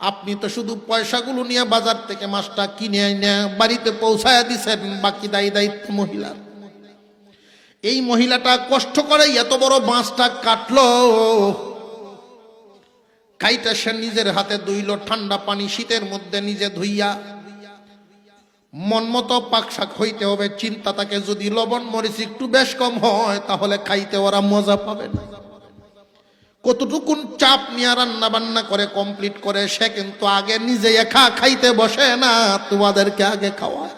আপনি তো শুধু পয়সাগুলো নিয়ে বাজার থেকে মাছটা কিনে এনে বাড়িতে পৌঁছায়া দিছেন, বাকি দায়িত্ব মহিলার। এই মহিলাটা কষ্ট করে এত বড় মাছটা কাটলো, কাইটা সে নিজের হাতে ধুইল, ঠান্ডা পানি শীতের মধ্যে নিজে ধুইয়া। মন মতো পাক শাক হইতে হবে, চিন্তা তাকে যদি লবণ মরিচ একটু বেশ কম হয় তাহলে খাইতে ওরা মজা পাবে না। কতটুকুন চাপ নিয়ে রান্না বান্না করে কমপ্লিট করে সে কিন্তু আগে নিজে একা খাইতে বসে না, তোমাদেরকে আগে খাওয়ায়।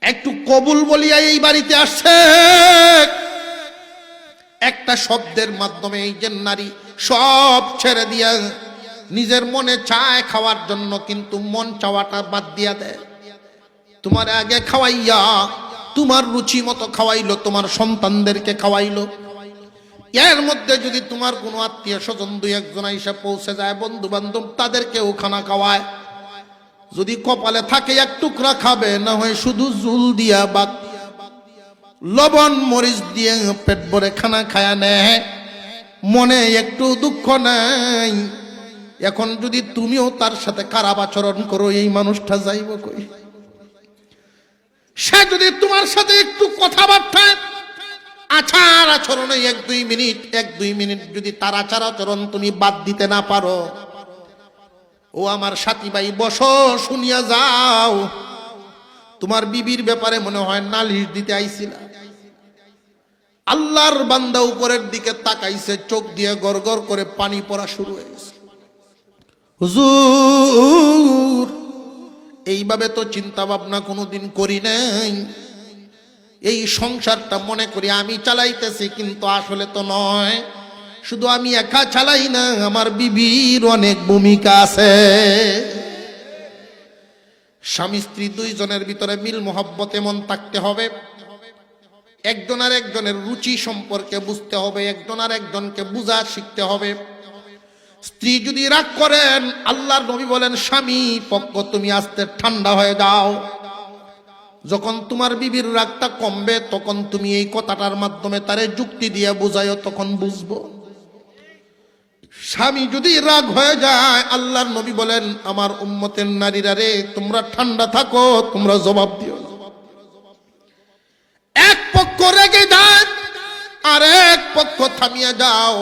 একটু কবুল বলিয়া এই বাড়িতে আসছে, একটা শব্দের মাধ্যমে এই যে নারী সব ছেড়ে দিয়া নিজের মনে চায় খাওয়ার জন্য, কিন্তু মন চাওয়াটা বাদ দিয়া দেয়। তোমার আগে খাওয়াইয়া তোমার রুচি মতো খাওয়াইলো, তোমার সন্তানদেরকে খাওয়াইলো। এর মধ্যে যদি তোমার কোনো আত্মীয় স্বজন দুই একজন এসে পৌঁছে যায়, বন্ধু বান্ধব, তাদেরকেও খানা খাওয়ায়। যদি কপালে থাকে এক টুকরা খাবে, না হয় শুধু জুল দিয়া বা লবণ মরিচ দিয়ে পেট ভরে খানা খায়া নেয়, মনে একটু দুঃখ নাই। এখন যদি তুমিও তার সাথে খারাপ আচরণ করো, এই মানুষটা যাইব কই? সে যদি তোমার সাথে একটু কথাবার্তায় আচার আচরণে এক দুই মিনিট যদি তার আচার আচরণ তুমি বাদ দিতে না পারো, ও আমার সাথী ভাই বসো, শুনিয়া যাও। তোমার বিবির ব্যাপারে মনে হয় নালিশ দিতে আইছিলা। আল্লাহর বান্দা উপরের দিকে তাকাইছে, চোখ দিয়ে গড়গড় করে পানি পড়া শুরু হয়েছে। হুজুর, এইভাবে তো চিন্তা ভাবনা কোনোদিন করি নাই। এই সংসারটা মনে করি আমি চালাইতেছি, কিন্তু আসলে তো নয়। শুধু আমি একা চালাই না, আমার বিবির অনেক ভূমিকা আছে। স্বামী স্ত্রী দুইজনের ভিতরে মিল মোহাব্বত এমন থাকতে হবে, একজন আর একজনের রুচি সম্পর্কে বুঝতে হবে, একজন আর একজনকে বুঝা শিখতে হবে। স্ত্রী যদি রাগ করেন, আল্লাহর নবী বলেন স্বামী পক্ষ তুমি আস্তে ঠান্ডা হয়ে যাও। যখন তোমার বিবির রাগটা কমবে, তখন তুমি এই কথাটার মাধ্যমে তারে যুক্তি দিয়ে বুঝাইও, তখন বুঝবো। স্বামী যদি রাগ হয়ে যায়, আল্লাহর নবী বলেন আমার উম্মতের নারীরা রে, তোমরা ঠান্ডা থাকো, তোমরা জবাব দিও। এক পক্ষ রেগে যায়, আরেক পক্ষ থামিয়া যাও।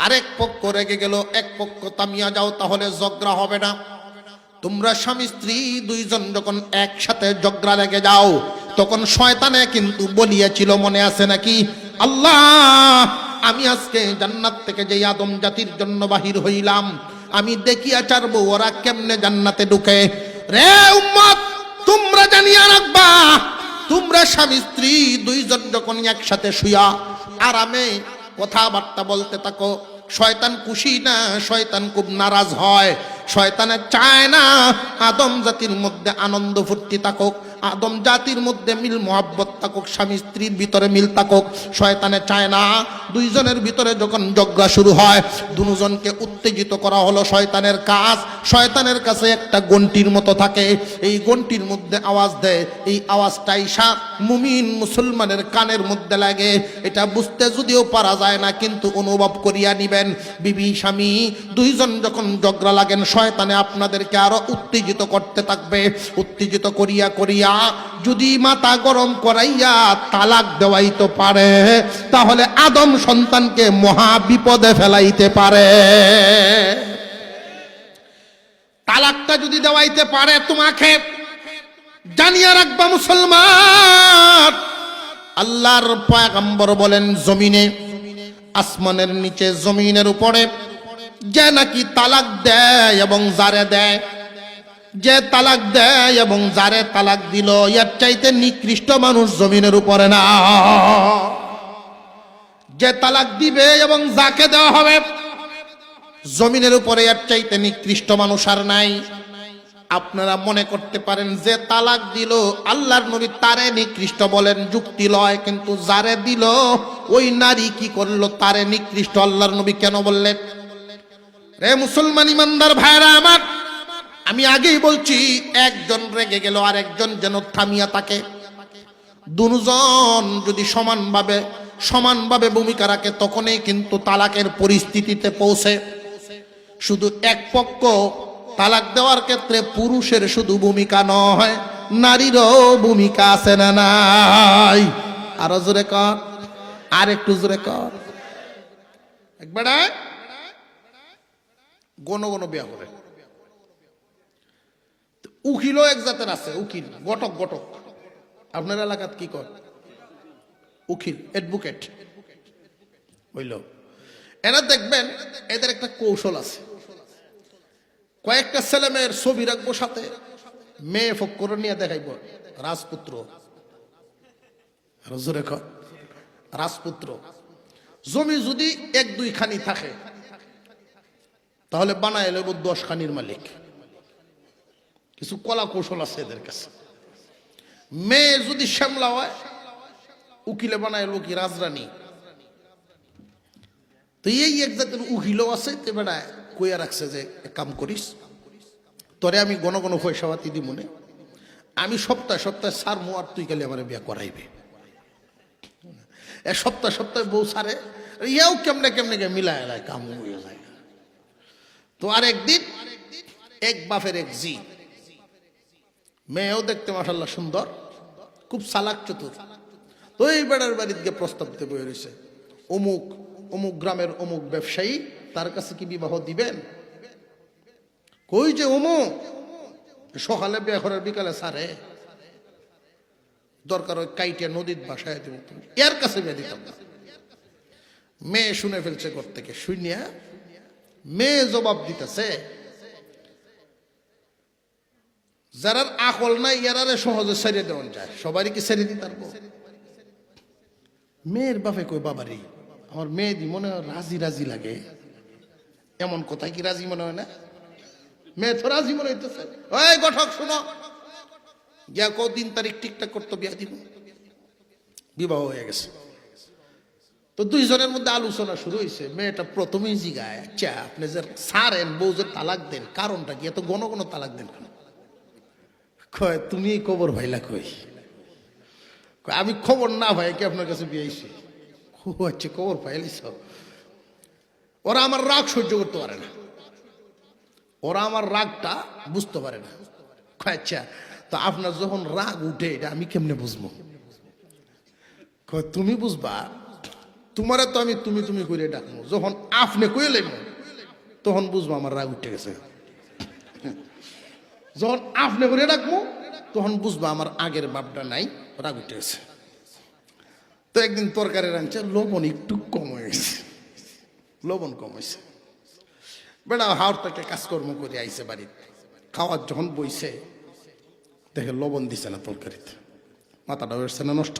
আরেক পক্ষ রেগে গেল, এক পক্ষ থামিয়া যাও, তাহলে ঝগড়া হবে না। তোমরা স্বামী স্ত্রী দুইজন যখন একসাথে ঝগড়া লেগে যাও, তখন শয়তানে কিন্তু বলিয়াছিল, মনে আছে নাকি? আল্লাহ, আমি আজকে জান্নাত থেকে যে আদম জাতির জন্য বাহির হইলাম, আমি দেখিয়া ছাড়বো ওরা কেমনে জান্নাতে ঢুকে। রে উম্মত, তোমরা জানিয়া রাখবা, তোমরা স্বামী স্ত্রী দুইজন যখন একসাথে শুয়া আরামে কথাবার্তা বলতে থাকো, শয়তান খুশি না, শয়তান খুব নারাজ হয়। শয়তানে চায় না আদম জাতির মধ্যে আনন্দ ফুর্তি থাকুক, আদম জাতির মধ্যে মিল মোহাব্বত থাকুক, স্বামী স্ত্রীর ভিতরে মিল থাকুক। শয়তানে চায় না দুইজনের ভিতরে যখন ঝগড়া শুরু হয়, দুজনকে উত্তেজিত করা হলো শয়তানের কাজ। শয়তানের কাছে একটা ঘন্টির মতো থাকে, এই ঘন্টির মধ্যে আওয়াজ দেয়, এই আওয়াজটাই মুমিন মুসলমানের কানের মধ্যে লাগে। এটা বুঝতে যদিও পারা যায় না, কিন্তু অনুভব করিয়া নিবেন। বিবি স্বামী দুইজন যখন ঝগড়া লাগেন, শয়তানে আপনাদেরকে আরো উত্তেজিত করতে থাকবে। উত্তেজিত করিয়া করিয়া যদি মাথা গরম করাইয়া তালাক দেওয়াইতে পারে, তাহলে আদম সন্তানকে মহা বিপদে ফেলাইতে পারে। তালাকটা যদি দেওয়াইতে পারে, তোমাকে জানিয়া রাখবা মুসলমান, আল্লাহর পয়গম্বর বলেন জমিনে, আসমানের নিচে, জমিনের উপরে যে নাকি তালাক দেয় এবং যারে দেয়, যে তালাক দেয় এবং যারে তালাক দিল, এর চাইতে নিকৃষ্ট মানুষ জমিনের উপরে না। যে তালাক দিবে এবং যাকে দেওয়া হবে, জমিনের উপরে এর চাইতে নিকৃষ্ট মানুষ আর নাই। আপনারা মনে করতে পারেন যে তালাক দিল আল্লাহর নবী তারে নিকৃষ্ট বলেন, যুক্তি লয়। কিন্তু যারে দিল ওই নারী কি করলো, তারে নিকৃষ্ট আল্লাহর নবী কেন বললেন? রে মুসলমান ইমানদার ভাইরা আমার, আমি আগেই বলছি, একজন রেগে গেল আর একজন যেন থামিয়া থাকে। দুজন যদি সমানভাবে ভূমিকা রাখে, তখনই কিন্তু তালাকের পরিস্থিতিতে পৌঁছে। শুধু এক পক্ষ তালাক দেওয়ার ক্ষেত্রে পুরুষের শুধু ভূমিকা নয়, নারীরও ভূমিকা আছে না নাই? আরো জোরে কর, আর একটু জোরে কর। একবার গণ বিয়া করে। উকিলও এক জাতের আছে, উকিল, গটক। আপনার এলাকাত কি কর? উকিল, অ্যাডভোকেট হইল। এরা দেখবেন এদের একটা কৌশল আছে। কয়েকটা ছেলে মেয়ের ছবি রাখবো সাথে, মেয়ে ফোক করে নিয়ে দেখাইব, রাজপুত্র, জোরে কর, রাজপুত্র। জমি যদি 1-2 খানি থাকে তাহলে বানায় লইব 10 খানির মালিক। কিছু কলা কৌশল আছে এদের কাছে। মেয়ে যদি শ্যামলা হয় উকিলে বানায় এলো কি রাজরানী। তো এই এক জাতের উকিলও আছে, তে বেড়া কইয়া রাখছে যে এক কাম করিস, তোরে আমি ঘন ঘন পয়সা পাতি দি মনে, আমি সপ্তাহে সপ্তাহে সার মো আর তুই গেলে আমার বিয়া করাইবে। সপ্তাহে সপ্তাহে বউ সারে ইয়াও কেমনে কেমনে গে মিলায় এলায় কাম হয়ে যায়। তো আর একদিন এক বাপের এক জি, মেয়েও দেখতে মাশাআল্লাহ সুন্দর, খুব চালাক চতুর। তো এই বেড়ার বাড়িতে গিয়ে প্রস্তাব দিতে বয়ে রয়েছে, অমুক অমুক গ্রামের অমুক ব্যবসায়ী, তার কাছে কি বিবাহ দিবেন? কই যে অমুক সকালে বিয়ে করার বিকালে সারে, দরকার ওই কাইটিয়া নদীর বাসায় দিব, এর কাছে বিয়ে দিতাম না। মেয়ে শুনে ফেলছে ঘর থেকে, শুনিয়া মেয়ে জবাব দিতেছে, যারা আকল নাই এরারে সহজে ছেড়ে দেওয়া যায়, সবারই কি ছেড়ে দিতে পারবো? মেয়ের বাপে কই বাবারি আমার মেয়ে দি মনে হয় রাজি রাজি লাগে, এমন কথা কি রাজি মনে হয় না? মেয়ে তো রাজি মনে হইতেছে। ওই গঠক শোনো, গিয়া কদিন তারিখ ঠিকঠাক করতো, বিয়া দিব। বিবাহ হয়ে গেছে। তো দুইজনের মধ্যে আলোচনা শুরু হয়েছে। মেয়েটা প্রথমেই জিগায়, আচ্ছা আপনি যে সারেন বউ যে তালাক দেন কারণটা কি, এত ঘন ঘন তালাক দেন কেন? কয় তুমি খবর ভাইলা কই? আমি খবর না ভাই কি আপনার কাছে বিয়ে আইছি। আচ্ছা খবর পাইলিস? ওরা আমার রাগ সহ্য করতে পারে না, ওরা আমার রাগটা বুঝতে পারে না। আচ্ছা তো আপনার যখন রাগ উঠে এটা আমি কেমনে বুঝবো? তুমি বুঝবা, তোমারে তো আমি তুমি তুমি করে ডাকবো, যখন আপনি কয়ে লেব তখন বুঝবো আমার রাগ উঠে গেছে। যখন আপনি করে ডাকবো তখন বুঝবো আমার আগের বাপটা নাই, রাগ উঠে গেছে। তো একদিন তরকারি রাঁধছে, লবণ একটু কম হয়ে গেছে, লবণ কম হয়েছে। বেড়া হাওড় থেকে কাজকর্ম করে আইসে বাড়িতে, খাওয়ার যখন বইছে দেখে লবণ দিছে না তরকারিতে, মাথাটা হয়েছে না নষ্ট।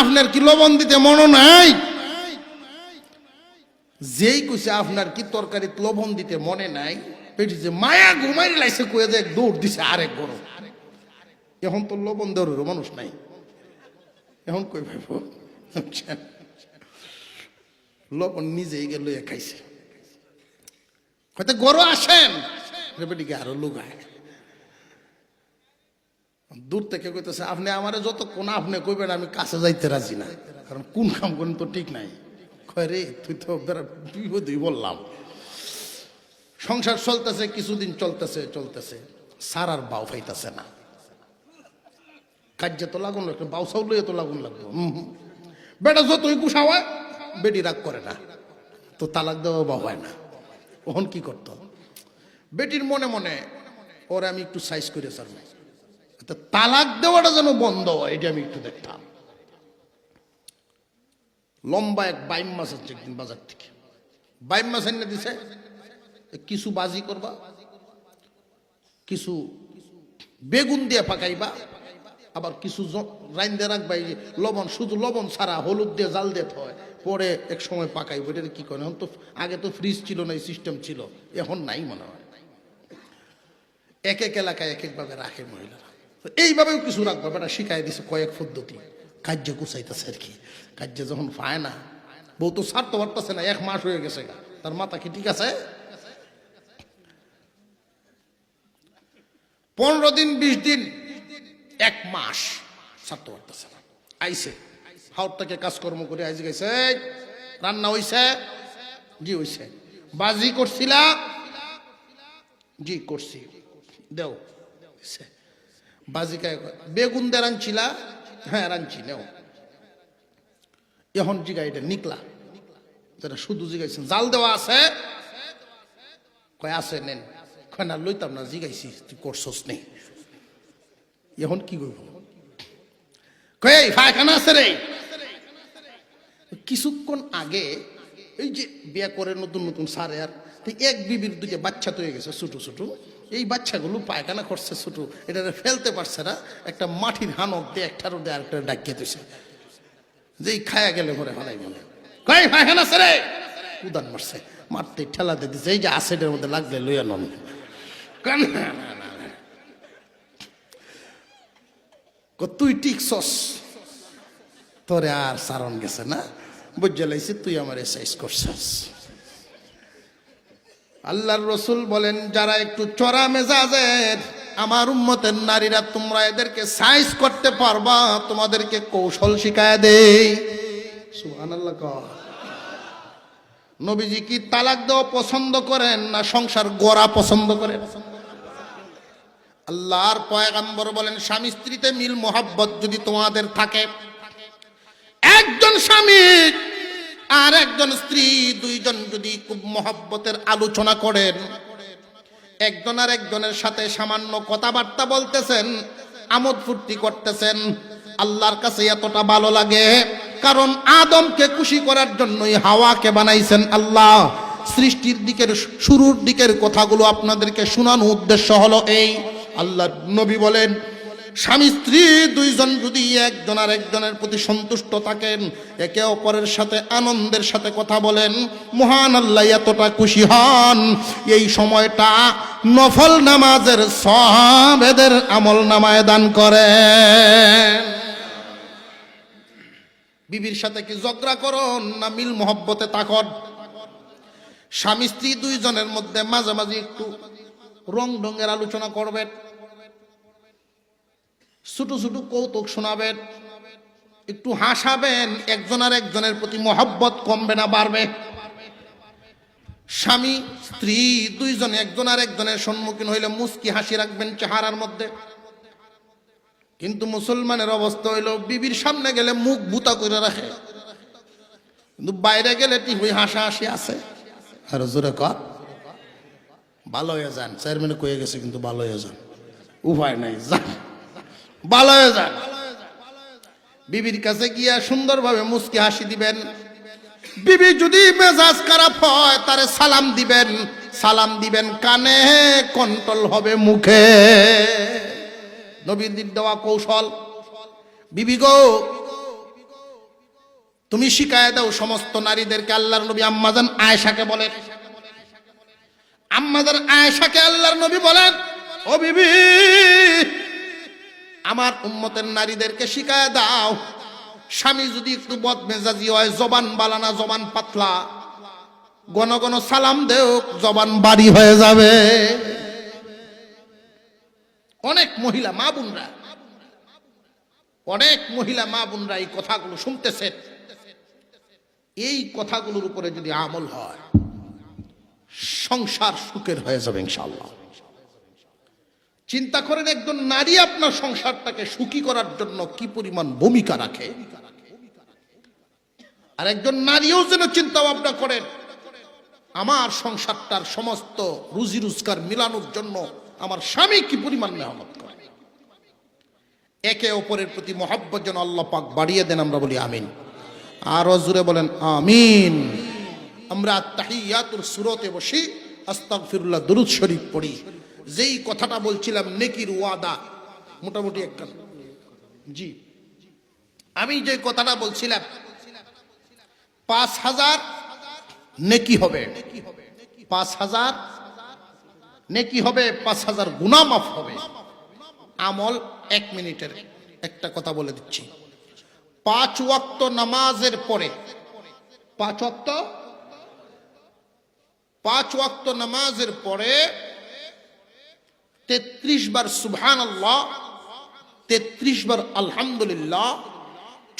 আপনার কি লবণ দিতে মনে নাই? যেই কইছে আপনার কি তরকারিতে লবণ দিতে মনে নাই, পেটি যে মায়া ঘুমাই লাইছে কয়ে যে দৌড় দিছে আরেক গরম। এখন তো লবণ দেওয়ার মানুষ নাই, এখন কই ভাইব লবণ নিজেই গেল খাইছে। হয়তো গরু আসেন বেটিকে আরো লুগায়। দূর থেকে কইতেছে আপনি আমারে যতক্ষণ আপনি কইবেন আমি কাছে যাইতে রাজি না, কারণ কোন কাম করেন তো ঠিক নাই। কয় রে তুই তো বিপদই বললাম। সংসার চলতেছে, কিছুদিন চলতেছে চলতেছে, সারার বাউ ফাইতেছে না। কাজে তো লাগুন লাগবে, বাউ চাউল তো লাগুন লাগবে। বেটা যতই কুসা হয় বেটি রাগ করে না, তো তালাক দেওয়া বা হয় না। ওখন কি করতো, বেটির মনে মনে ওরে আমি একটু সাইজ করে সারবো, তালাক দেওয়াটা যেন বন্ধ হয়, এটা আমি একটু দেখতাম। লম্বা এক বাইম মাছ আছে একদিন বাজার থেকে, বাইম মাছ এনে দিছে, কিছু বাজি করবা, কিছু বেগুন দিয়ে পাকাইবা, আবার কিছু রাইন্দে রাখবা, লবণ শুধু লবণ ছাড়া হলুদ দিয়ে জাল দিয়ে হয়, পরে এক সময় পাকাইব। এটা কি করে, এখন তো আগে তো ফ্রিজ ছিল না, এই সিস্টেম ছিল, এখন নাই মনে হয়। এক এক এলাকায় এক একভাবে রাখে মহিলারা, এইভাবেও কিছু রাখবা। বেটা শিখাই দিছে কয়েক পদ্ধতি, কার্য গুছাইতেছে আর কি। কার্য যখন পায় না, বউ তো ছাড়তে পারতেছে না, 1 মাস হয়ে গেছে, তার মাথা কি ঠিক আছে? 15 দিন 20 দিন 1 মাস ছাড়তে পারতেছে না। আইসে হাওড় থেকে কাজকর্ম করে আইসে গেছে, রান্না হইছে? জি হইছে। বাজি করছিলা? জি করছি। দেও বাজি খায়। বেগুন দিয়ে রাঁধছিলা? হ্যাঁ রাঁধছি, নেও। এখন জিগা এটা নিকলা, যেটা শুধু জিগাইছেন জাল দেওয়া আছে? কয় আছে, নেন। কয় না লইতাম না, জিগাইছি তুই করছস নেই। এখন কি করব? কয় ফায়খানা আছে রে। কিছুক্ষণ আগে এই যে বিয়ে করে নতুন নতুন সারে, আর এক বিবির 2টা বাচ্চা তো হয়ে গেছে ছোট ছোট, এই বাচ্চাগুলো পায়খানা করছে ছোট, এটা ফেলতে পারছে না, একটা মাটির হানক দিয়ে একটার দিয়ে আরেকটা ডাকিয়ে দিছে, যেই খায়া গেলে ঘরে হালাই বলে কই পায়খানা ছেড়ে উদান মারছে, মারতে ঠেলা দিয়ে দিছে, এই যে আসেটের মধ্যে লাগলে লইয়া নন। তুই টিকছস, তোরে আর সারণ গেছে না, বুঝে লাইছি তুই আমার এসাইজ করছস। আল্লাহর রসুল বলেন, যারা একটু চড়া মেজাজের আমার উম্মতের নারীরা, তোমরা এদেরকে সাইজ করতে পারবা, তোমাদেরকে কৌশল শিখায় দেই। সুবহানাল্লাহ। নবীজি কি তালাক দেওয়া পছন্দ করেন না সংসার গড়া পছন্দ করেন? আল্লাহর পয়গম্বর বলেন, স্বামী স্ত্রীতে মিল মোহাব্বত যদি তোমাদের থাকে, একজন স্বামী আর একজন স্ত্রী দুইজন যদি খুব মহব্বতের আলোচনা করেন, একজন আর একজনের সাথে সামান্য কথাবার্তা বলতেছেন, আমোদ ফুর্তি করতেছেন, আল্লাহর কাছে এতটা ভালো লাগে, কারণ আদমকে খুশি করার জন্যই হাওয়াকে বানাইছেন আল্লাহ। সৃষ্টির দিকের শুরুর দিকের কথাগুলো আপনাদেরকে শোনানোর উদ্দেশ্য হলো এই। আল্লাহ নবী বলেন, স্বামী স্ত্রী দুইজন যদি একজন আর একজনের প্রতি সন্তুষ্ট থাকেন, একে অপরের সাথে আনন্দের সাথে কথা বলেন, মহান আল্লাহ এতটা খুশি হন, এই সময়টা নফল নামাজের সওয়াব এদের আমল নামায় দান করেন। বিবির সাথে কি ঝগড়া করুন না মিল মহব্বতে তাকন? স্বামী স্ত্রী দুইজনের মধ্যে মাঝে মাঝে একটু রং ঢঙ্গের আলোচনা করবেন, ছোট ছোট কৌতুক শোনাবেন, একটু হাসাবেন, একজন আর একজনের প্রতি মহব্বত কমবে না বাড়বে। স্বামী স্ত্রী দুইজনে একজন আর একজনের সম্মুখীন হইলে মুস্কি হাসি রাখবেন চেহারার মধ্যে। কিন্তু মুসলমানের অবস্থা হইল, বিবির সামনে গেলে মুখ বুতা করে রাখে, কিন্তু বাইরে গেলে টিভি হাসা হাসি আছে। আর জোরে কর, ভালো হয়ে যান, চেয়ারম্যান কয়ে গেছে কিন্তু ভালো হয়ে যান, উপায় নাই, যান ভালো হয়ে যান। বিবির কাছে গিয়া সুন্দরভাবে মুস্কি হাসি দিবেন। বিবি যদি মেজাজ খারাপ হয় তারে সালাম দিবেন, সালাম দিবেন কানে, কন্ট্রোল হবে মুখে। নবীর দেওয়া কৌশল। বিবি গো, তুমি শিখায় দাও সমস্ত নারীদেরকে। আল্লাহর নবী আম্মাজান আয়েশাকে বলেন, আম্মাজান আয়েশাকে আল্লাহর নবী বলেন, ও বিবি, আমার উম্মতের নারীদেরকে শিখায় দাও, স্বামী যদি একটু বদমেজাজি হয়, জবান বালানা জবান পাতলা, ঘন ঘন সালাম দেও, জবান বাড়ি হয়ে যাবে। অনেক মহিলা মা বোনরা, অনেক মহিলা মা বোনরা এই কথাগুলো শুনতেছেন। এই কথাগুলোর উপরে যদি আমল হয়, সংসার সুখের হয়ে যাবে ইনশাআল্লাহ। চিন্তা করেন, একজন নারী আপনার সংসারটাকে সুখী করার জন্য কি পরিমাণ ভূমিকা রাখে। আর একজন নারীও যেন চিন্তা ভাবনা করেন, আমার সংসারটার সমস্ত রুজি রোজগার মিলানোর জন্য আমার স্বামী কি পরিমাণ মেহনত করে। একে অপরের প্রতি মহব্বত যেন আল্লাহ পাক বাড়িয়ে দেন, আমরা বলি আমিন। আরো জোরে বলেন আমিন। আমরা তাহিয়াতুর সূরাতে বসি, আস্তাগফিরুল্লাহ দুরূদ শরীফ পড়ি। যেই কথাটা বলছিলাম নেকির ওয়াদা, মোটামুটি একটা, জি আমি যে কথাটা বলছিলাম ৫,০০০ নেকি হবে, ৫,০০০ নেকি হবে, ৫,০০০ গুনাহ মাফ হবে। আমল ১ মিনিটের একটা কথা বলে দিচ্ছি। ৫ ওয়াক্ত নামাজের পরে, ৫ ওয়াক্ত নামাজের পরে ৩৩ বার সুবহানাল্লাহ, ৩৩ বার আলহামদুলিল্লাহ,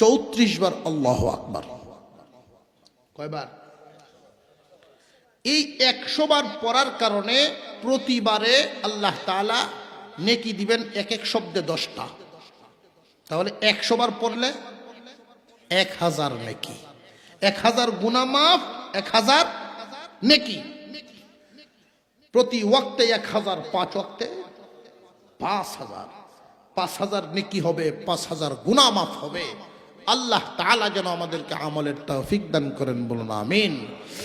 ৩৪ বার আল্লাহু আকবার। কয়বার? এই ১০০ বার পড়ার কারণে প্রতিবারে আল্লাহ তাআলা নেকি দিবেন এক এক শব্দে ১০টা। তাহলে ১০০ বার পড়লে ১,০০০ নেকি, ১,০০০ গুনাহ মাফ, ১,০০০ নেকি। প্রতি ওয়াক্তে ১,০০০, ৫ ওয়াক্তে ৫,০০০, ৫,০০০ নেকি হবে, ৫,০০০ গুনাহ মাফ হবে। আল্লাহ তাআলা যেন আমাদেরকে আমলের তৌফিক দান করেন, বলুন আমিন।